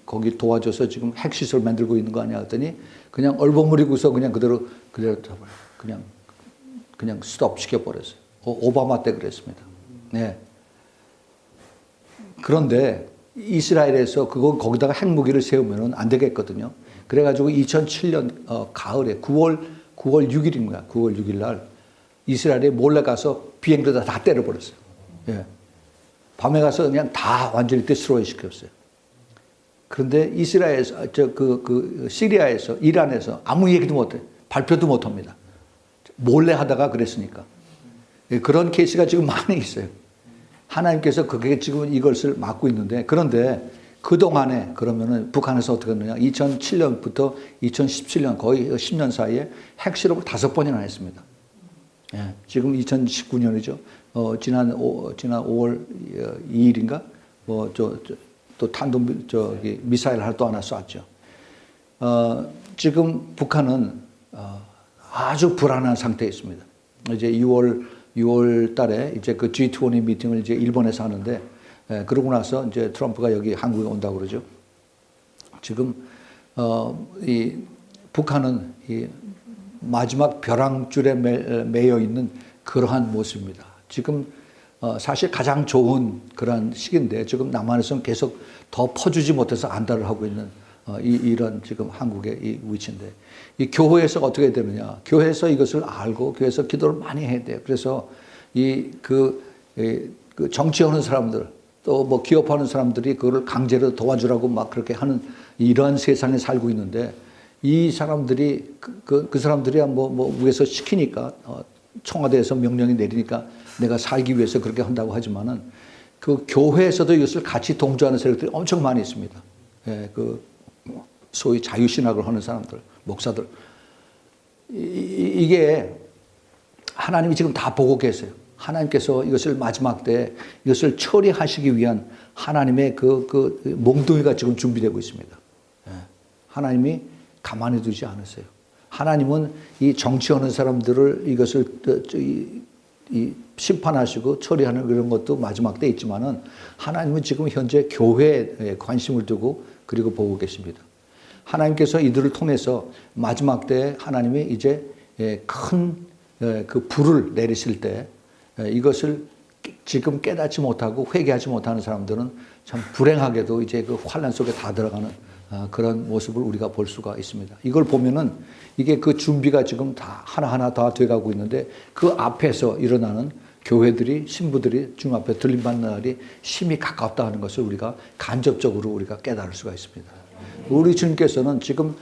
Speaker 1: 거기 도와줘서 지금 핵시설 만들고 있는 거 아니야? 했더니 그냥 얼버무리고서 그냥 그대로 그냥 스톱 시켜버렸어요. 오바마 때 그랬습니다. 네. 그런데 이스라엘에서 거기다가 핵무기를 세우면 안 되겠거든요. 그래가지고 2007년 가을에 9월 6일인가 9월 6일 날 이스라엘에 몰래 가서 비행기를 다 때려버렸어요. 예. 밤에 가서 그냥 다 완전히 디스트로이 시켰어요. 그런데 이스라엘에서 시리아에서 이란에서 아무 얘기도 못해, 발표도 못합니다. 몰래 하다가 그랬으니까. 예, 그런 케이스가 지금 많이 있어요. 하나님께서 그게 지금 이것을 막고 있는데, 그런데 그동안에 그러면은 북한에서 어떻게 했느냐? 2007년부터 2017년 거의 10년 사이에 핵실험을 5번이나 했습니다. 예, 지금 2019년이죠. 지난 5월 2일인가? 또 탄도 미사일 하나 또 하나 쐈죠. 지금 북한은 아주 불안한 상태에 있습니다. 이제 6월 달에 이제 그 G20 미팅을 이제 일본에서 하는데, 그러고 나서 이제 트럼프가 여기 한국에 온다고 그러죠. 지금 이 북한은 이 마지막 벼랑줄에 매여 있는 그러한 모습입니다. 지금 사실 가장 좋은 그런 시기인데 지금 남한에서는 계속 더 퍼주지 못해서 안달을 하고 있는 이런 지금 한국의 이 위치인데, 이 교회에서 어떻게 되느냐? 교회에서 이것을 알고 교회에서 기도를 많이 해야 돼요. 그래서 그 정치하는 사람들 또 뭐 기업하는 사람들이 그거를 강제로 도와주라고 막 그렇게 하는 이러한 세상에 살고 있는데, 이 사람들이 그 사람들이야 뭐 위에서 시키니까 청와대에서 명령이 내리니까 내가 살기 위해서 그렇게 한다고 하지만은 그 교회에서도 이것을 같이 동조하는 세력들이 엄청 많이 있습니다. 예, 그 소위 자유신학을 하는 사람들, 목사들. 이게 하나님이 지금 다 보고 계세요. 하나님께서 이것을 마지막 때 이것을 처리하시기 위한 하나님의 그 몽둥이가 지금 준비되고 있습니다. 예, 하나님이 가만히 두지 않으세요. 하나님은 이 정치하는 사람들을 이것을 심판하시고 처리하는 그런 것도 마지막 때 있지만은 하나님은 지금 현재 교회에 관심을 두고 그리고 보고 계십니다. 하나님께서 이들을 통해서 마지막 때 하나님이 이제 큰 그 불을 내리실 때 이것을 지금 깨닫지 못하고 회개하지 못하는 사람들은 참 불행하게도 이제 그 환란 속에 다 들어가는 그런 모습을 우리가 볼 수가 있습니다. 이걸 보면은 이게 그 준비가 지금 다 하나하나 다 돼가고 있는데, 그 앞에서 일어나는 교회들이, 신부들이 주님 앞에 들림받는 날이 심히 가깝다 하는 것을 우리가 간접적으로 우리가 깨달을 수가 있습니다. 우리 주님께서는 지금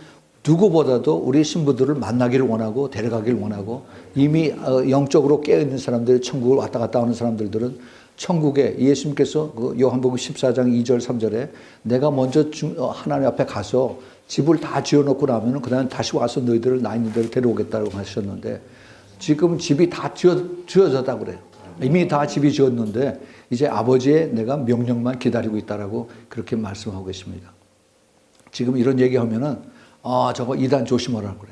Speaker 1: 누구보다도 우리 신부들을 만나기를 원하고 데려가기를 원하고, 이미 영적으로 깨어있는 사람들이 천국을 왔다 갔다 하는 사람들은 천국에 예수님께서 그 요한복음 14장 2절 3절에 내가 먼저 하나님 앞에 가서 집을 다 지어놓고 나면 그 다음에 다시 와서 너희들을 나 있는 데로 데려오겠다고 하셨는데, 지금 집이 다 지어졌다고 그래요. 이미 다 집이 지었는데 이제 아버지의 내가 명령만 기다리고 있다라고 그렇게 말씀하고 계십니다. 지금 이런 얘기하면은 저거 이단 조심하라고 그래.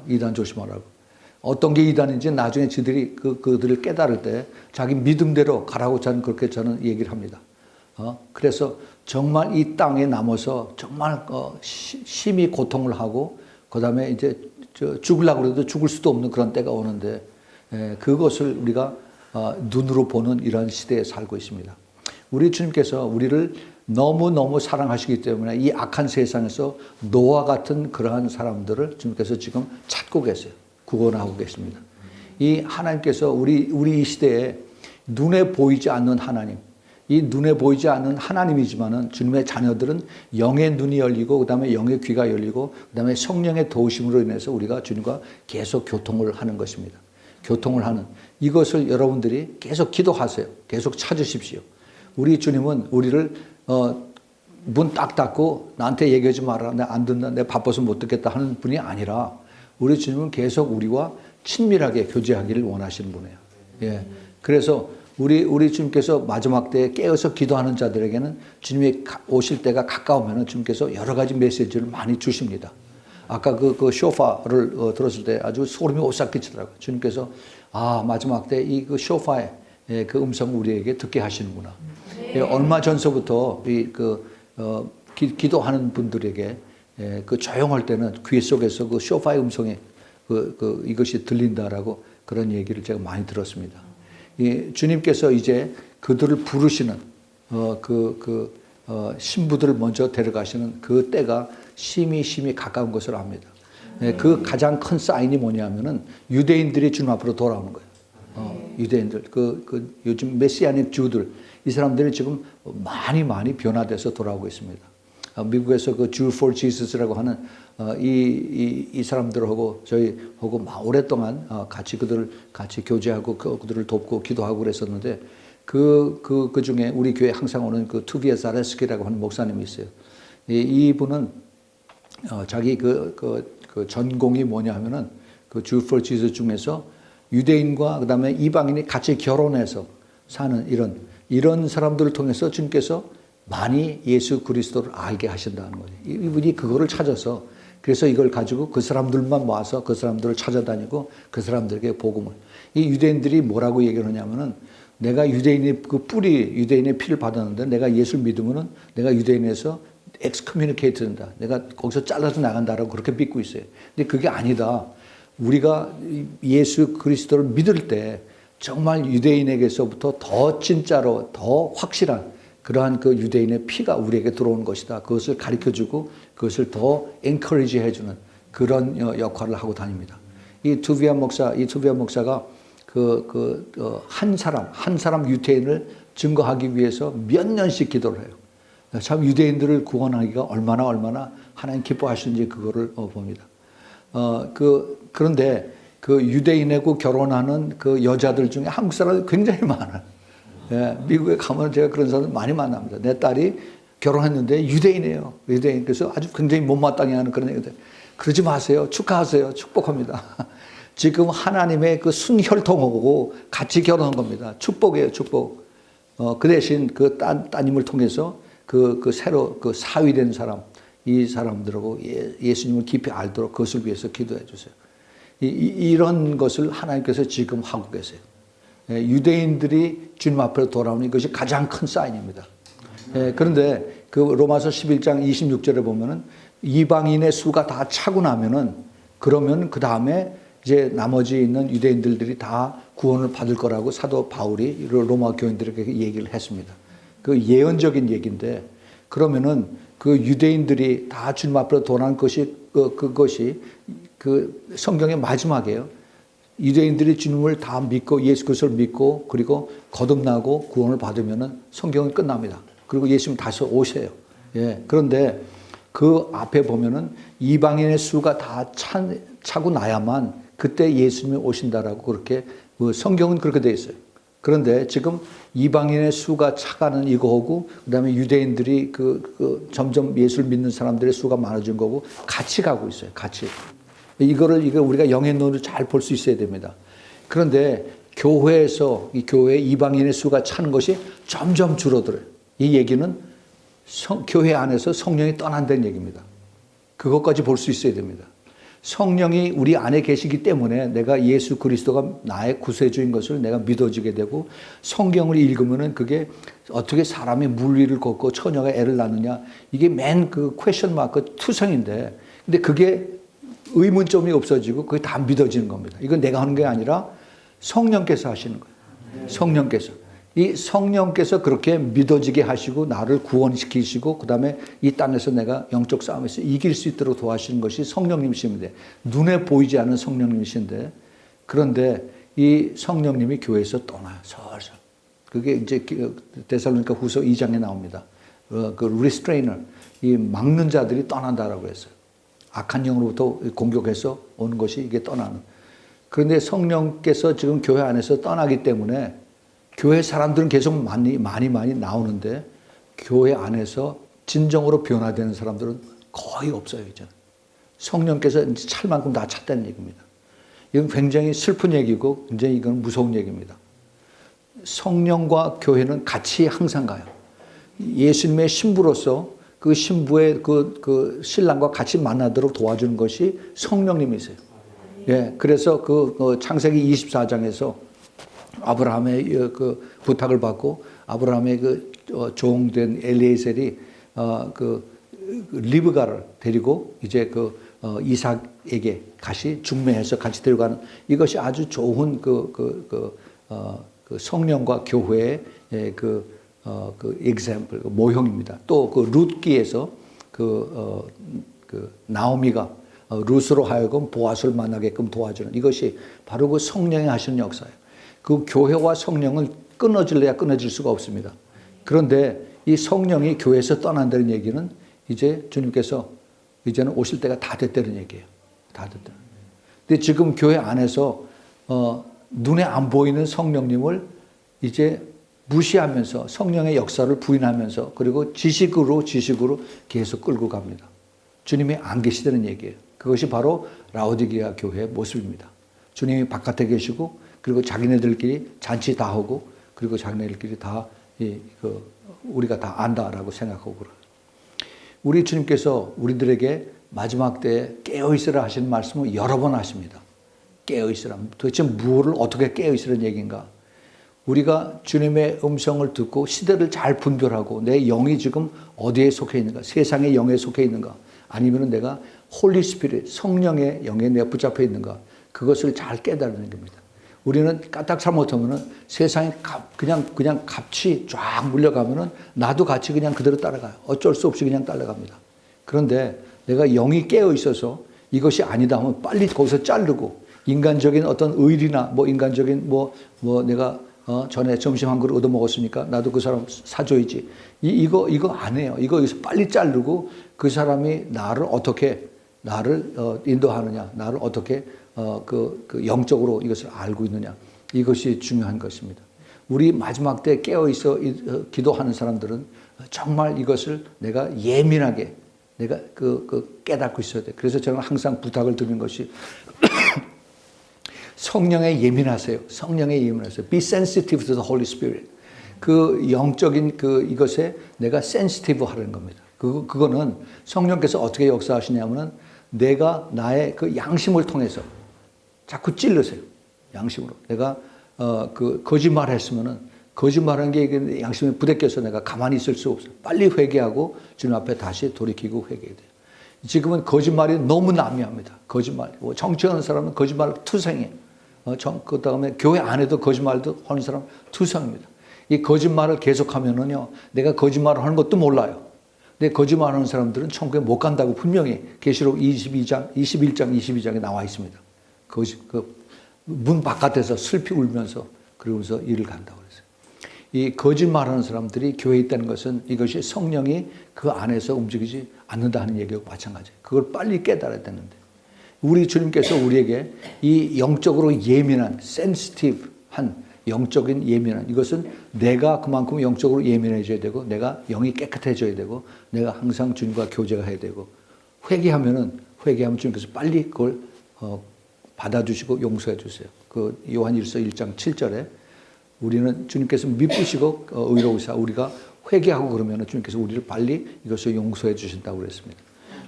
Speaker 1: 이단 조심하라고. 어떤 게 이단인지 나중에 저들이 그들을 깨달을 때 자기 믿음대로 가라고 저는 그렇게 저는 얘기를 합니다. 그래서 정말 이 땅에 남아서 정말 심히 고통을 하고 그다음에 이제 죽으려고 해도 죽을 수도 없는 그런 때가 오는데, 그것을 우리가 눈으로 보는 이런 시대에 살고 있습니다. 우리 주님께서 우리를 너무너무 사랑하시기 때문에 이 악한 세상에서 노아 같은 그러한 사람들을 주님께서 지금 찾고 계세요. 구원하고 계십니다. 이 하나님께서 우리 이 시대에 눈에 보이지 않는 하나님, 이 눈에 보이지 않는 하나님이지만은 주님의 자녀들은 영의 눈이 열리고 그다음에 영의 귀가 열리고 그다음에 성령의 도우심으로 인해서 우리가 주님과 계속 교통을 하는 것입니다. 교통을 하는 이것을 여러분들이 계속 기도하세요. 계속 찾으십시오. 우리 주님은 우리를 문 딱 닫고 나한테 얘기하지 마라. 내가 안 듣는다. 내가 바빠서 못 듣겠다 하는 분이 아니라 우리 주님은 계속 우리와 친밀하게 교제하기를 원하시는 분이에요. 예. 그래서 우리 주님께서 마지막 때에 깨어서 기도하는 자들에게는 주님이 오실 때가 가까우면 주님께서 여러 가지 메시지를 많이 주십니다. 아까 그 쇼파를 들었을 때 아주 소름이 오싹 끼치더라고요. 주님께서 마지막 때 이 그 쇼파의 그 음성을 우리에게 듣게 하시는구나. 네. 얼마 전서부터 기도하는 분들에게 그 조용할 때는 귀 속에서 그 쇼파의 음성이 이것이 들린다라고 그런 얘기를 제가 많이 들었습니다. 주님께서 이제 그들을 부르시는 신부들을 먼저 데려가시는 그 때가 심히 가까운 것을 압니다. 그 가장 큰 사인이 뭐냐면은 유대인들이 주님 앞으로 돌아오는 거예요. 유대인들, 요즘 메시아닉 주들, 이 사람들이 지금 많이 변화돼서 돌아오고 있습니다. 미국에서 그 Jew for Jesus라고 하는 이 사람들하고 저희하고 오랫동안 그들을 같이 교제하고 그들을 돕고 기도하고 그랬었는데 그 중에 우리 교회 항상 오는 그 투비아 자레스키라고 하는 목사님이 있어요. 이분은 자기 그 전공이 뭐냐 하면은 그 Jew for Jesus 중에서 유대인과 그다음에 이방인이 같이 결혼해서 사는 이런 사람들을 통해서 주님께서 많이 예수 그리스도를 알게 하신다는 거예요. 이분이 그거를 찾아서 그래서 이걸 가지고 그 사람들만 모아서 그 사람들을 찾아다니고 그 사람들에게 복음을. 이 유대인들이 뭐라고 얘기를 하냐면은 내가 유대인의 그 뿌리 유대인의 피를 받았는데 내가 예수를 믿으면은 내가 유대인에서 엑스커뮤니케이트 된다. 내가 거기서 잘라서 나간다라고 그렇게 믿고 있어요. 근데 그게 아니다. 우리가 예수 그리스도를 믿을 때 정말 유대인에게서부터 더 진짜로 더 확실한 그러한 그 유대인의 피가 우리에게 들어오는 것이다. 그것을 가르쳐주고 그것을 더 엔커리지 해주는 그런 역할을 하고 다닙니다. 이 투비아 목사가 한 사람 유대인을 증거하기 위해서 몇 년씩 기도를 해요. 참 유대인들을 구원하기가 얼마나 하나님 기뻐하시는지 그거를 봅니다. 그런데 그 유대인하고 결혼하는 그 여자들 중에 한국 사람이 굉장히 많아요. 예, 미국에 가면 제가 그런 사람들 많이 만납니다. 내 딸이 결혼했는데 유대인이에요. 유대인. 그래서 아주 굉장히 못마땅해 하는 그런 얘기들. 그러지 마세요. 축하하세요. 축복합니다. 지금 하나님의 그 순혈통하고 같이 결혼한 겁니다. 축복이에요, 축복. 그 대신 그 따님을 통해서 새로 사위된 사람, 이 사람들하고 예수님을 깊이 알도록 그것을 위해서 기도해 주세요. 이런 것을 하나님께서 지금 하고 계세요. 유대인들이 주님 앞으로 돌아오는 것이 가장 큰 사인입니다. 그런데 그 로마서 11장 26절에 보면은 이방인의 수가 다 차고 나면은 그러면 그 다음에 이제 나머지 있는 유대인들이 다 구원을 받을 거라고 사도 바울이 로마 교인들에게 얘기를 했습니다. 그 예언적인 얘기인데 그러면은 그 유대인들이 다 주님 앞으로 돌아오는 것이 그것이 그 성경의 마지막이에요. 유대인들이 주님을 다 믿고 예수 그리스도를 믿고 그리고 거듭나고 구원을 받으면은 성경은 끝납니다. 그리고 예수님 다시 오세요. 예. 그런데 그 앞에 보면은 이방인의 수가 다 차고 나야만 그때 예수님이 오신다라고 그렇게 성경은 그렇게 돼 있어요. 그런데 지금 이방인의 수가 차가는 이거하고 그다음에 유대인들이 점점 예수를 믿는 사람들의 수가 많아진 거고 같이 가고 있어요. 같이. 이거 우리가 영앤론으로 잘 볼 수 있어야 됩니다. 그런데 교회에서 이 교회 이방인의 수가 차는 것이 점점 줄어들어요. 이 얘기는 교회 안에서 성령이 떠난다는 얘기입니다. 그것까지 볼 수 있어야 됩니다. 성령이 우리 안에 계시기 때문에 내가 예수 그리스도가 나의 구세주인 것을 내가 믿어지게 되고 성경을 읽으면은 그게 어떻게 사람이 물 위를 걷고 처녀가 애를 낳느냐 이게 맨 그 퀘션 마크 투성인데 근데 그게 의문점이 없어지고 그게 다 믿어지는 겁니다. 이건 내가 하는 게 아니라 성령께서 하시는 거예요. 성령께서. 이 성령께서 그렇게 믿어지게 하시고 나를 구원시키시고 그 다음에 이 땅에서 내가 영적 싸움에서 이길 수 있도록 도와주시는 것이 성령님이신데 눈에 보이지 않는 성령님이신데 그런데 이 성령님이 교회에서 떠나요. 설설. 그게 이제 데살로니가 후서 2장에 나옵니다. 그 restrainer, 이 막는 자들이 떠난다라고 했어요. 악한 영으로부터 공격해서 오는 것이 이게 떠나는. 그런데 성령께서 지금 교회 안에서 떠나기 때문에 교회 사람들은 계속 많이 나오는데 교회 안에서 진정으로 변화되는 사람들은 거의 없어요, 이제. 성령께서 이제 찰 만큼 다 찼다는 얘기입니다. 이건 굉장히 슬픈 얘기고, 굉장히 이건 무서운 얘기입니다. 성령과 교회는 같이 항상 가요. 예수님의 신부로서 그 신부의 그 신랑과 같이 만나도록 도와주는 것이 성령님이세요. 예, 그래서 그 창세기 24장에서 아브라함의 그 부탁을 받고 아브라함의 그 종된 엘리에셀이 그 리브가를 데리고 이제 그 이삭에게 같이 중매해서 같이 데려가는 이것이 아주 좋은 그 성령과 교회의 그 example, 모형입니다. 또 그 룻기에서 그 나오미가 룻으로 하여금 보아스를 만나게끔 도와주는 이것이 바로 그 성령이 하시는 역사예요. 그 교회와 성령을 끊어질래야 끊어질 수가 없습니다. 그런데 이 성령이 교회에서 떠난다는 얘기는 이제 주님께서 이제는 오실 때가 다 됐다는 얘기예요. 다 됐다. 근데 지금 교회 안에서 눈에 안 보이는 성령님을 이제 무시하면서 성령의 역사를 부인하면서 그리고 지식으로 계속 끌고 갑니다. 주님이 안 계시다는 얘기예요. 그것이 바로 라오디게아 교회의 모습입니다. 주님이 바깥에 계시고 그리고 자기네들끼리 잔치 다 하고 그리고 자기네들끼리 다 우리가 다 안다라고 생각하고 그래요. 우리 주님께서 우리들에게 마지막 때에 깨어있으라 하시는 말씀을 여러 번 하십니다. 깨어있으라. 도대체 무엇을 어떻게 깨어있으라는 얘기인가? 우리가 주님의 음성을 듣고 시대를 잘 분별하고 내 영이 지금 어디에 속해 있는가? 세상의 영에 속해 있는가? 아니면 내가 홀리 스피릿, 성령의 영에 내가 붙잡혀 있는가? 그것을 잘 깨달는 겁니다. 우리는 까딱 잘못하면은 세상에 그냥 같이 쫙 물려가면은 나도 같이 그냥 그대로 따라가요. 어쩔 수 없이 그냥 따라갑니다. 그런데 내가 영이 깨어 있어서 이것이 아니다 하면 빨리 거기서 자르고 인간적인 어떤 의리나 인간적인 내가 전에 점심 한 그릇 얻어 먹었으니까 나도 그 사람 사줘야지. 이거 안 해요. 이거 여기서 빨리 자르고 그 사람이 나를 어떻게 인도하느냐, 나를 어떻게 그 영적으로 이것을 알고 있느냐. 이것이 중요한 것입니다. 우리 마지막 때 깨어 있어 기도하는 사람들은 정말 이것을 내가 예민하게 내가 깨닫고 있어야 돼. 그래서 저는 항상 부탁을 드리는 것이 성령에 예민하세요. 성령에 예민하세요. Be sensitive to the Holy Spirit. 그 영적인 이것에 내가 sensitive 하는 겁니다. 그거는 성령께서 어떻게 역사하시냐면은 내가 나의 그 양심을 통해서 자꾸 찔르세요. 양심으로. 내가 거짓말 했으면은 거짓말한 게 양심에 부대껴서 내가 가만히 있을 수 없어요. 빨리 회개하고 주님 앞에 다시 돌이키고 회개해야 돼요. 지금은 거짓말이 너무 난무합니다. 거짓말. 정치하는 사람은 거짓말 투성이에요. 그 다음에 교회 안에도 거짓말도 하는 사람 투성입니다. 이 거짓말을 계속하면은요, 내가 거짓말을 하는 것도 몰라요. 근데 거짓말하는 사람들은 천국에 못 간다고 분명히 계시록 21장 22장에 나와 있습니다. 문 바깥에서 슬피 울면서 그러면서 일을 간다고 그랬어요. 이 거짓말하는 사람들이 교회에 있다는 것은 이것이 성령이 그 안에서 움직이지 않는다는 얘기와 마찬가지예요. 그걸 빨리 깨달아야 되는데 우리 주님께서 우리에게 이 영적으로 예민한 센시티브한 영적인 예민한 이것은 내가 그만큼 영적으로 예민해져야 되고 내가 영이 깨끗해져야 되고 내가 항상 주님과 교제가 해야 되고 회개하면 주님께서 빨리 그걸 받아주시고 용서해 주세요. 그 요한일서 1장 7절에 우리는 주님께서 미쁘시고 의로우사 우리가 회개하고 그러면 주님께서 우리를 빨리 이것을 용서해 주신다고 그랬습니다.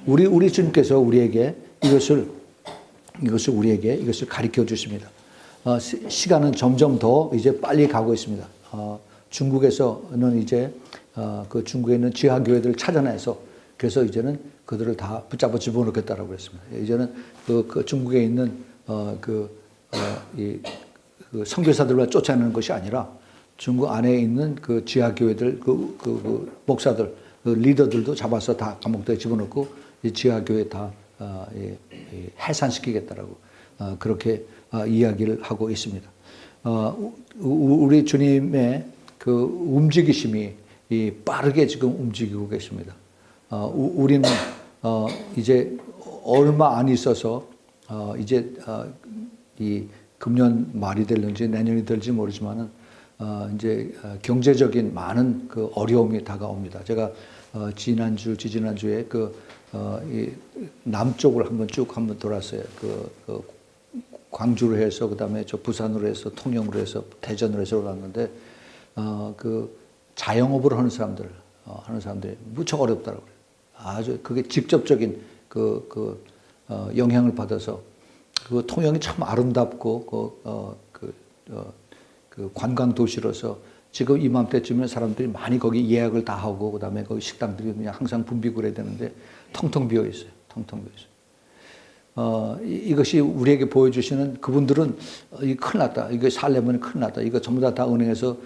Speaker 1: 우리 주님께서 우리에게 이것을 우리에게 이것을 가르쳐 주십니다. 시간은 점점 더 이제 빨리 가고 있습니다. 중국에서는 이제 그 중국에 있는 지하교회들을 찾아내서 그래서 이제는 그들을 다 붙잡아 집어넣겠다라고 그랬습니다. 이제는 그 중국에 있는 이 선교사들만 쫓아내는 것이 아니라 중국 안에 있는 그 지하교회들, 그 목사들, 그 리더들도 잡아서 다 감옥에 집어넣고 이 지하교회 다 해산시키겠다라고 그렇게 이야기를 하고 있습니다. 우리 주님의 그 움직이심이 빠르게 지금 움직이고 계십니다. 우리는 이제 얼마 안 있어서 이제 이 금년 말이 될는지 내년이 될지 모르지만은 이제 경제적인 많은 그 어려움이 다가옵니다. 제가 지지난주에 이 남쪽을 한번 돌았어요. 광주로 해서 그다음에 저 부산으로 해서 통영으로 해서 대전으로 해서 갔는데 자영업을 하는 사람들이 무척 어렵더라고요. 아주 그게 직접적인 영향을 받아서 통영이 참 아름답고 관광 도시로서 지금 이맘때쯤에 사람들이 많이 거기 예약을 다 하고 그다음에 거기 식당들이 그냥 항상 붐비고 그래야 되는데 텅텅 비어 있어요. 텅텅 비어 있어요. 이것이 우리에게 보여주시는 그분들은 이 큰일 났다. 이거 살려면 큰일 났다. 이거 전부 다 은행에서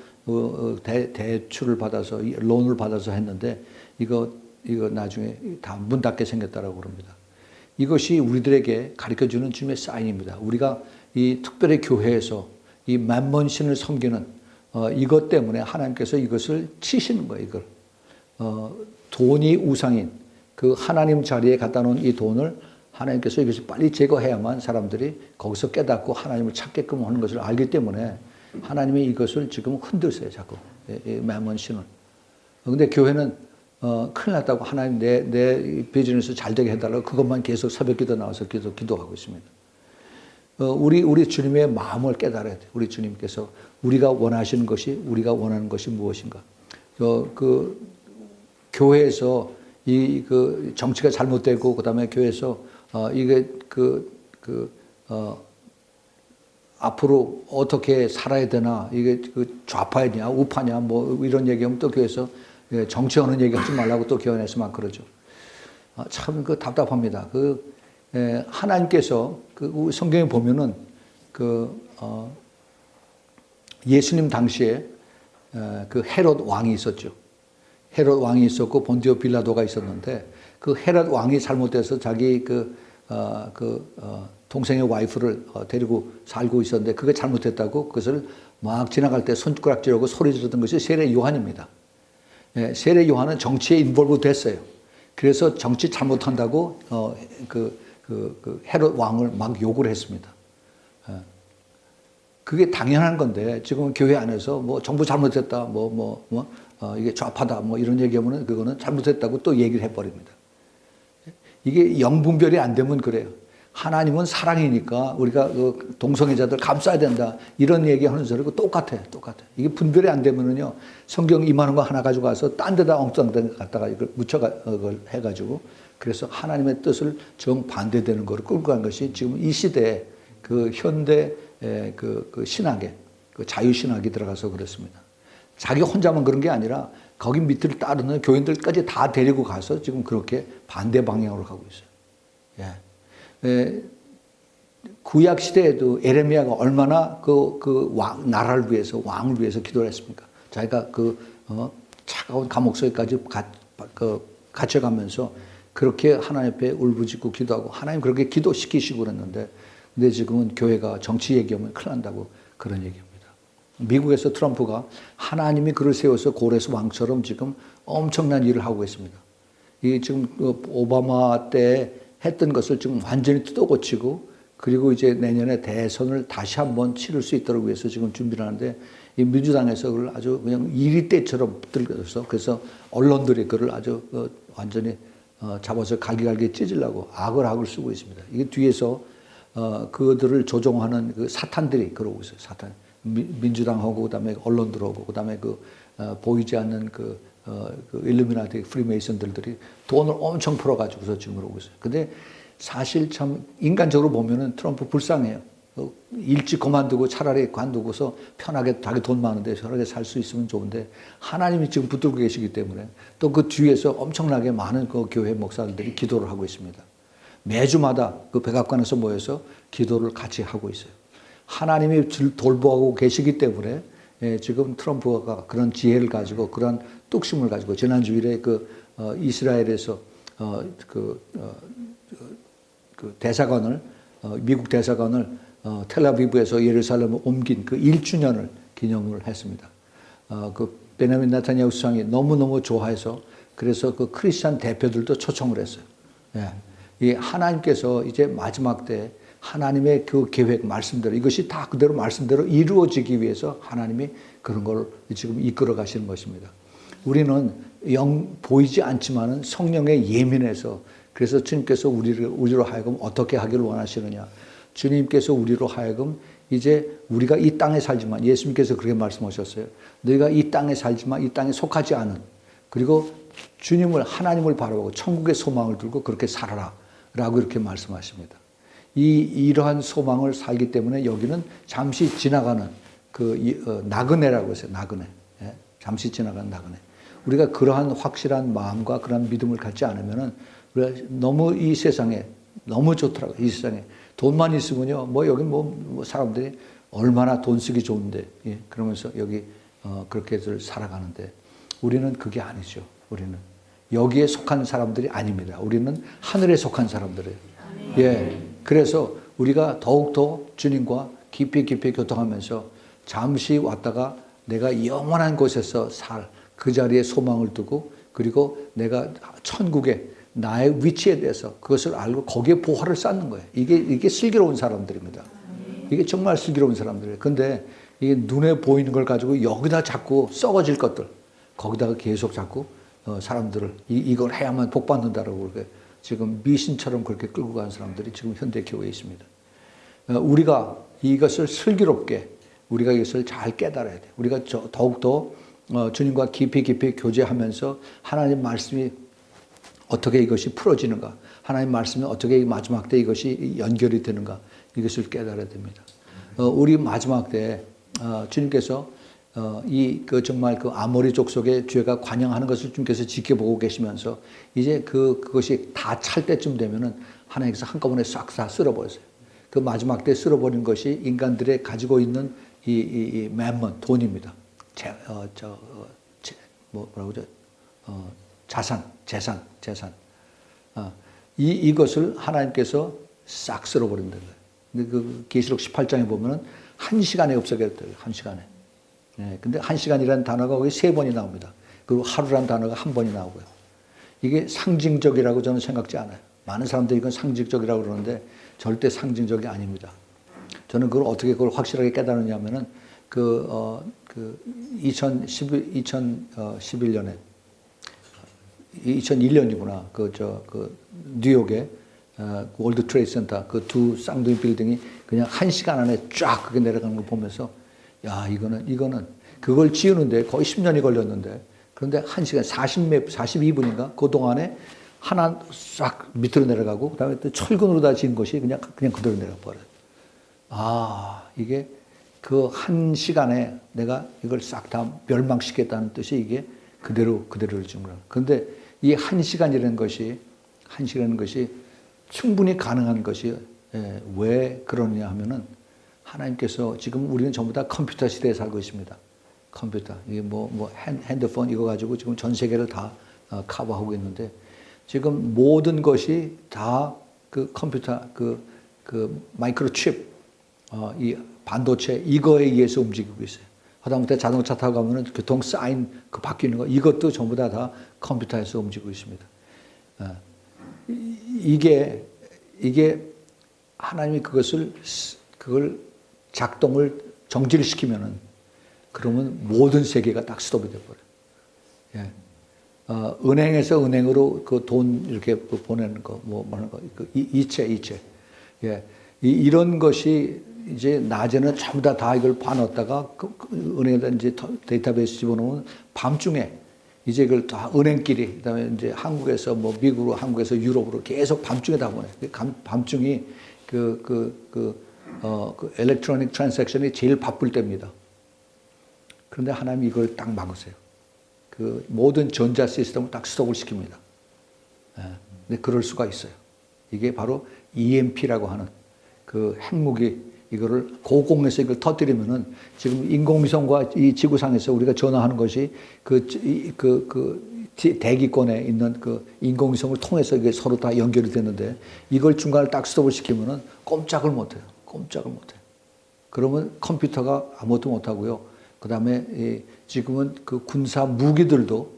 Speaker 1: 대출을 받아서 론을 받아서 했는데 이거 나중에 다 문 닫게 생겼다라고 그럽니다. 이것이 우리들에게 가르쳐주는 주님의 사인입니다. 우리가 이 특별히 교회에서 이 맘몬신을 섬기는 이것 때문에 하나님께서 이것을 치시는 거예요. 이걸 돈이 우상인 그 하나님 자리에 갖다 놓은 이 돈을 하나님께서 이것을 빨리 제거해야만 사람들이 거기서 깨닫고 하나님을 찾게끔 하는 것을 알기 때문에 하나님이 이것을 지금 흔들세요. 자꾸 맘몬신을. 그런데 교회는 큰일 났다고 하나님 내 비즈니스 잘 되게 해달라고 그것만 계속 새벽기도 나와서 기도하고 있습니다. 우리 주님의 마음을 깨달아야 돼요. 우리 주님께서 우리가 원하시는 것이 우리가 원하는 것이 무엇인가. 교회에서 정치가 잘못되고 그다음에 교회에서 이게 앞으로 어떻게 살아야 되나 이게 좌파냐 우파냐 뭐 이런 얘기하면 또 교회에서 정치하는 얘기하지 말라고 또 교회에서 막 그러죠. 참 답답합니다. 하나님께서 성경에 보면은 예수님 당시에 헤롯 왕이 있었죠. 헤롯 왕이 있었고 본디오 빌라도가 있었는데 헤롯 왕이 잘못돼서 자기 동생의 와이프를 데리고 살고 있었는데 그게 잘못했다고 그것을 막 지나갈 때 손가락질하고 소리 지르던 것이 세례 요한입니다. 세례 요한은 정치에 인볼브 됐어요. 그래서 정치 잘못한다고 헤롯 왕을 막 욕을 했습니다. 그게 당연한 건데 지금 교회 안에서 뭐 정부 잘못했다, 이게 좌파다, 뭐 이런 얘기하면은 그거는 잘못했다고 또 얘기를 해버립니다. 이게 영분별이 안 되면 그래요. 하나님은 사랑이니까 우리가 동성애자들 감싸야 된다. 이런 얘기하는 소리고 똑같아. 이게 분별이 안 되면은요, 성경 임하는 거 하나 가지고 가서 딴 데다 엉뚱한 데 갖다가 이걸 그걸 해가지고 그래서 하나님의 뜻을 정반대되는 거를 끌고 간 것이 지금 이 시대에 현대 신학에 자유신학이 들어가서 그렇습니다. 자기 혼자만 그런 게 아니라 거기 밑을 따르는 교인들까지 다 데리고 가서 지금 그렇게 반대 방향으로 가고 있어요. 구약 시대에도 에레미야가 얼마나 나라를 위해서 왕을 위해서 기도를 했습니까? 자기가 차가운 감옥 속에까지 갇혀가면서 그렇게 하나님 앞에 울부짖고 기도하고 하나님 그렇게 기도시키시고 그랬는데 근데 지금은 교회가 정치 얘기하면 큰일 난다고 그런 얘기합니다. 미국에서 트럼프가 하나님이 그를 세워서 고레스 왕처럼 지금 엄청난 일을 하고 있습니다. 이 지금 오바마 때 했던 것을 지금 완전히 뜯어고치고 그리고 이제 내년에 대선을 다시 한번 치를 수 있도록 위해서 지금 준비를 하는데 이 민주당에서 그걸 아주 그냥 이리떼처럼 들어서 그래서 언론들이 그를 아주 완전히 잡아서 갈기갈기 찢으려고 악을 쓰고 있습니다. 이게 뒤에서 그들을 조종하는 사탄들이 그러고 있어요. 사탄. 민주당하고 그다음에 언론들하고 그다음에 보이지 않는 일루미나티 프리메이슨들이 돈을 엄청 풀어가지고서 지금 그러고 있어요. 근데 사실 참 인간적으로 보면은 트럼프 불쌍해요. 일찍 그만두고 차라리 관두고서 편하게 자기 돈 많은데 편하게 살 수 있으면 좋은데 하나님이 지금 붙들고 계시기 때문에 또 그 뒤에서 엄청나게 많은 교회 목사들이 기도를 하고 있습니다. 매주마다 백악관에서 모여서 기도를 같이 하고 있어요. 하나님이 돌보고 계시기 때문에 지금 트럼프가 그런 지혜를 가지고 그런 뚝심을 가지고 지난주일에 이스라엘에서 대사관을 미국 대사관을 텔아비브에서 예루살렘을 옮긴 1주년을 기념을 했습니다. 베냐민 네타냐후 수상이 너무너무 좋아해서 그래서 크리스찬 대표들도 초청을 했어요. 이 하나님께서 이제 마지막 때 하나님의 계획 말씀대로 이것이 다 그대로 말씀대로 이루어지기 위해서 하나님이 그런 걸 지금 이끌어 가시는 것입니다. 우리는 보이지 않지만은 성령에 예민해서 그래서 주님께서 우리로 하여금 어떻게 하기를 원하시느냐. 주님께서 우리로 하여금 이제 우리가 이 땅에 살지만 예수님께서 그렇게 말씀하셨어요. 너희가 이 땅에 살지만 이 땅에 속하지 않은 그리고 하나님을 바라보고 천국의 소망을 들고 그렇게 살아라 라고 이렇게 말씀하십니다. 이러한 소망을 살기 때문에 여기는 잠시 지나가는 나그네라고 했어요. 나그네. 예? 잠시 지나가는 나그네. 우리가 그러한 확실한 마음과 그러한 믿음을 갖지 않으면은 너무 이 세상에 너무 좋더라고요. 이 세상에 돈만 있으면요. 여기 사람들이 얼마나 돈 쓰기 좋은데, 예? 그러면서 여기 그렇게들 살아가는데 우리는 그게 아니죠. 우리는 여기에 속한 사람들이 아닙니다. 우리는 하늘에 속한 사람들이에요. 예. 그래서 우리가 더욱더 주님과 깊이 교통하면서 잠시 왔다가 내가 영원한 곳에서 그 자리에 소망을 두고 그리고 내가 천국에 나의 위치에 대해서 그것을 알고 거기에 보화를 쌓는 거예요. 이게 슬기로운 사람들입니다. 이게 정말 슬기로운 사람들이에요. 근데 이게 눈에 보이는 걸 가지고 여기다 자꾸 썩어질 것들 거기다가 계속 자꾸 사람들을 이걸 해야만 복 받는다라고 그렇게 지금 미신처럼 그렇게 끌고 가는 사람들이 지금 현대 교회에 있습니다. 우리가 이것을 슬기롭게 우리가 이것을 잘 깨달아야 돼. 우리가 더욱더 주님과 깊이 교제하면서 하나님 말씀이 어떻게 이것이 풀어지는가, 하나님 말씀이 어떻게 마지막 때 이것이 연결이 되는가 이것을 깨달아야 됩니다. 우리 마지막 때 주님께서 정말 아모리 족속의 죄가 관영하는 것을 주님께서 지켜보고 계시면서 이제 그것이 다 찰 때쯤 되면은 하나님께서 한꺼번에 싹 다 쓸어버렸어요. 그 마지막 때 쓸어버린 것이 인간들의 가지고 있는 이 맴먼 돈입니다. 재산. 이것을 하나님께서 싹 쓸어버린다는 거예요. 근데 그 계시록 18장에 보면은 1시간에 없어졌대요. 1시간에. 네, 근데 1시간이라는 단어가 거기 3번이 나옵니다. 그리고 하루라는 단어가 1번이 나오고요. 이게 상징적이라고 저는 생각지 않아요. 많은 사람들이 이건 상징적이라고 그러는데 절대 상징적이 아닙니다. 저는 그걸 어떻게 그걸 확실하게 깨달았냐면은 2011년에 2001년이구나. 뉴욕의 월드 트레이드 센터 그 두 쌍둥이 빌딩이 그냥 1시간 안에 쫙 그게 내려가는 걸 보면서 야, 이거는 그걸 지우는데 거의 10년이 걸렸는데 그런데 1시간 42분인가 그 동안에 하나 싹 밑으로 내려가고 그다음에 또 철근으로 다 지은 것이 그냥 그대로 내려가 버려요. 이게 그 1시간에 내가 이걸 싹 다 멸망시켰다는 뜻이 이게 그대로를 지은 거예요. 그런데 이 1시간이라는 것이 충분히 가능한 것이 왜 그러느냐 하면은 하나님께서 지금 우리는 전부 다 컴퓨터 시대에 살고 있습니다. 컴퓨터. 이게 핸드폰 이거 가지고 지금 전 세계를 다 커버하고 있는데 지금 모든 것이 다 그 컴퓨터, 마이크로칩, 이 반도체 이거에 의해서 움직이고 있어요. 하다못해 자동차 타고 가면은 교통 사인 바뀌는 거 이것도 전부 다 컴퓨터에서 움직이고 있습니다. 이게 하나님이 그걸 작동을 정지를 시키면은 그러면 모든 세계가 딱 스톱이 돼버려요. 예. 은행에서 은행으로 그 돈 이렇게 보내는 거, 하는 거, 이체. 예. 이런 것이 이제 낮에는 전부 다 이걸 봐놨다가 은행에다 이제 데이터베이스 집어넣으면 밤중에 이제 그걸 다 은행끼리, 그다음에 이제 한국에서 미국으로, 한국에서 유럽으로 계속 밤중에 다 보내. 밤중이 엘렉트로닉 트랜잭션이 제일 바쁠 때입니다. 그런데 하나님이 이걸 딱 막으세요. 그 모든 전자 시스템을 딱 스톱을 시킵니다. 근데 그럴 수가 있어요. 이게 바로 EMP라고 하는 그 핵무기 이거를 고공에서 이걸 터뜨리면은 지금 인공위성과 이 지구상에서 우리가 전화하는 것이 대기권에 있는 그 인공위성을 통해서 이게 서로 다 연결이 되는데 이걸 중간에 딱 스톱을 시키면은 꼼짝을 못해요. 그러면 컴퓨터가 아무것도 못하고요. 그 다음에 지금은 그 군사 무기들도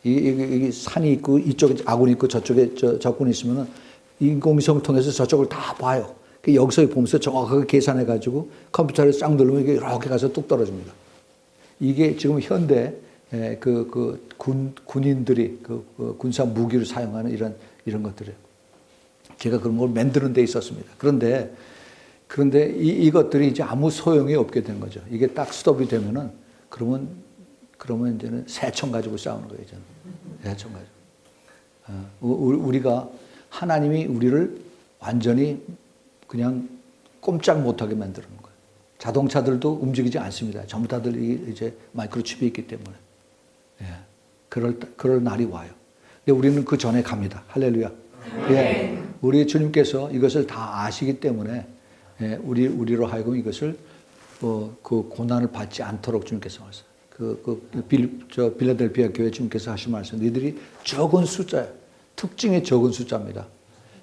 Speaker 1: 이 산이 있고 이쪽에 아군이 있고 저쪽에 적군이 있으면은 인공위성을 통해서 저쪽을 다 봐요. 여기서 보면서 정확하게 계산해가지고 컴퓨터를 쫙 누르면 이게 이렇게 가서 뚝 떨어집니다. 이게 지금 현대 군인들이 군사 무기를 사용하는 이런 것들이에요. 제가 그런 걸 만드는 데 있었습니다. 그런데 이것들이 이제 아무 소용이 없게 된 거죠. 이게 딱 스톱이 되면은 그러면 이제는 새총 가지고 싸우는 거예요. 이제는 새총 가지고. 우리가 하나님이 우리를 완전히 그냥 꼼짝 못하게 만드는 거예요. 자동차들도 움직이지 않습니다. 전부 다들 이제 마이크로칩이 있기 때문에. 예. 그럴 날이 와요. 근데 우리는 그 전에 갑니다. 할렐루야. 예. 우리 주님께서 이것을 다 아시기 때문에 예. 우리로 하여금 이것을 그 고난을 받지 않도록 주님께서 하셨어요. 빌라델피아 교회 주님께서 하신 말씀, 너희들이 적은 숫자예요. 특징이 적은 숫자입니다.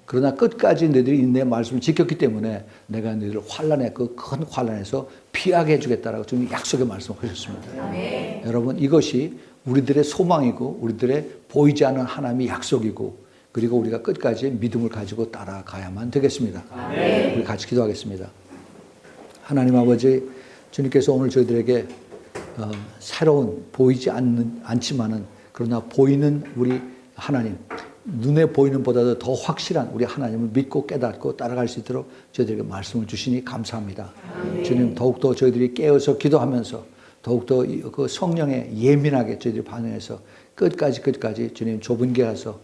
Speaker 1: 그러나 끝까지 너희들이 내 말씀을 지켰기 때문에 내가 너희들을 환난의 그 큰 환난에서 피하게 해주겠다라고 주님 약속의 말씀하셨습니다. 네. 여러분 이것이 우리들의 소망이고 우리들의 보이지 않는 하나님의 약속이고 그리고 우리가 끝까지 믿음을 가지고 따라가야만 되겠습니다. 네. 우리 같이 기도하겠습니다. 하나님 아버지, 주님께서 오늘 저희들에게 새로운 보이지 않지만은 그러나 보이는 우리 하나님, 눈에 보이는 보다도 더 확실한 우리 하나님을 믿고 깨닫고 따라갈 수 있도록 저희들에게 말씀을 주시니 감사합니다. 아멘. 주님 더욱더 저희들이 깨어서 기도하면서 더욱더 그 성령에 예민하게 저희들이 반응해서 끝까지 주님 좁은 길 가서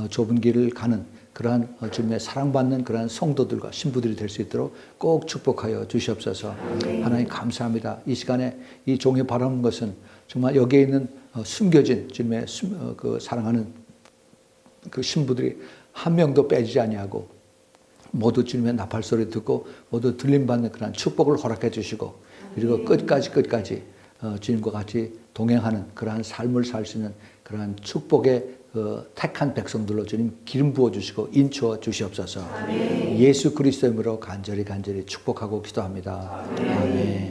Speaker 1: 좁은 길을 가는 그러한 주님의 사랑받는 그러한 성도들과 신부들이 될 수 있도록 꼭 축복하여 주시옵소서. 아멘. 하나님 감사합니다. 이 시간에 이 종이 바라는 것은 정말 여기에 있는 숨겨진 주님의 그 사랑하는 그 신부들이 한 명도 빼지지 아니하고 모두 주님의 나팔 소리 듣고 모두 들림받는 그런 축복을 허락해 주시고 그리고 끝까지 주님과 같이 동행하는 그러한 삶을 살 수 있는 그러한 축복의 택한 백성들로 주님 기름 부어 주시고 인추어 주시옵소서. 아멘. 예수 그리스도의 이름으로 간절히 축복하고 기도합니다. 아멘. 아멘.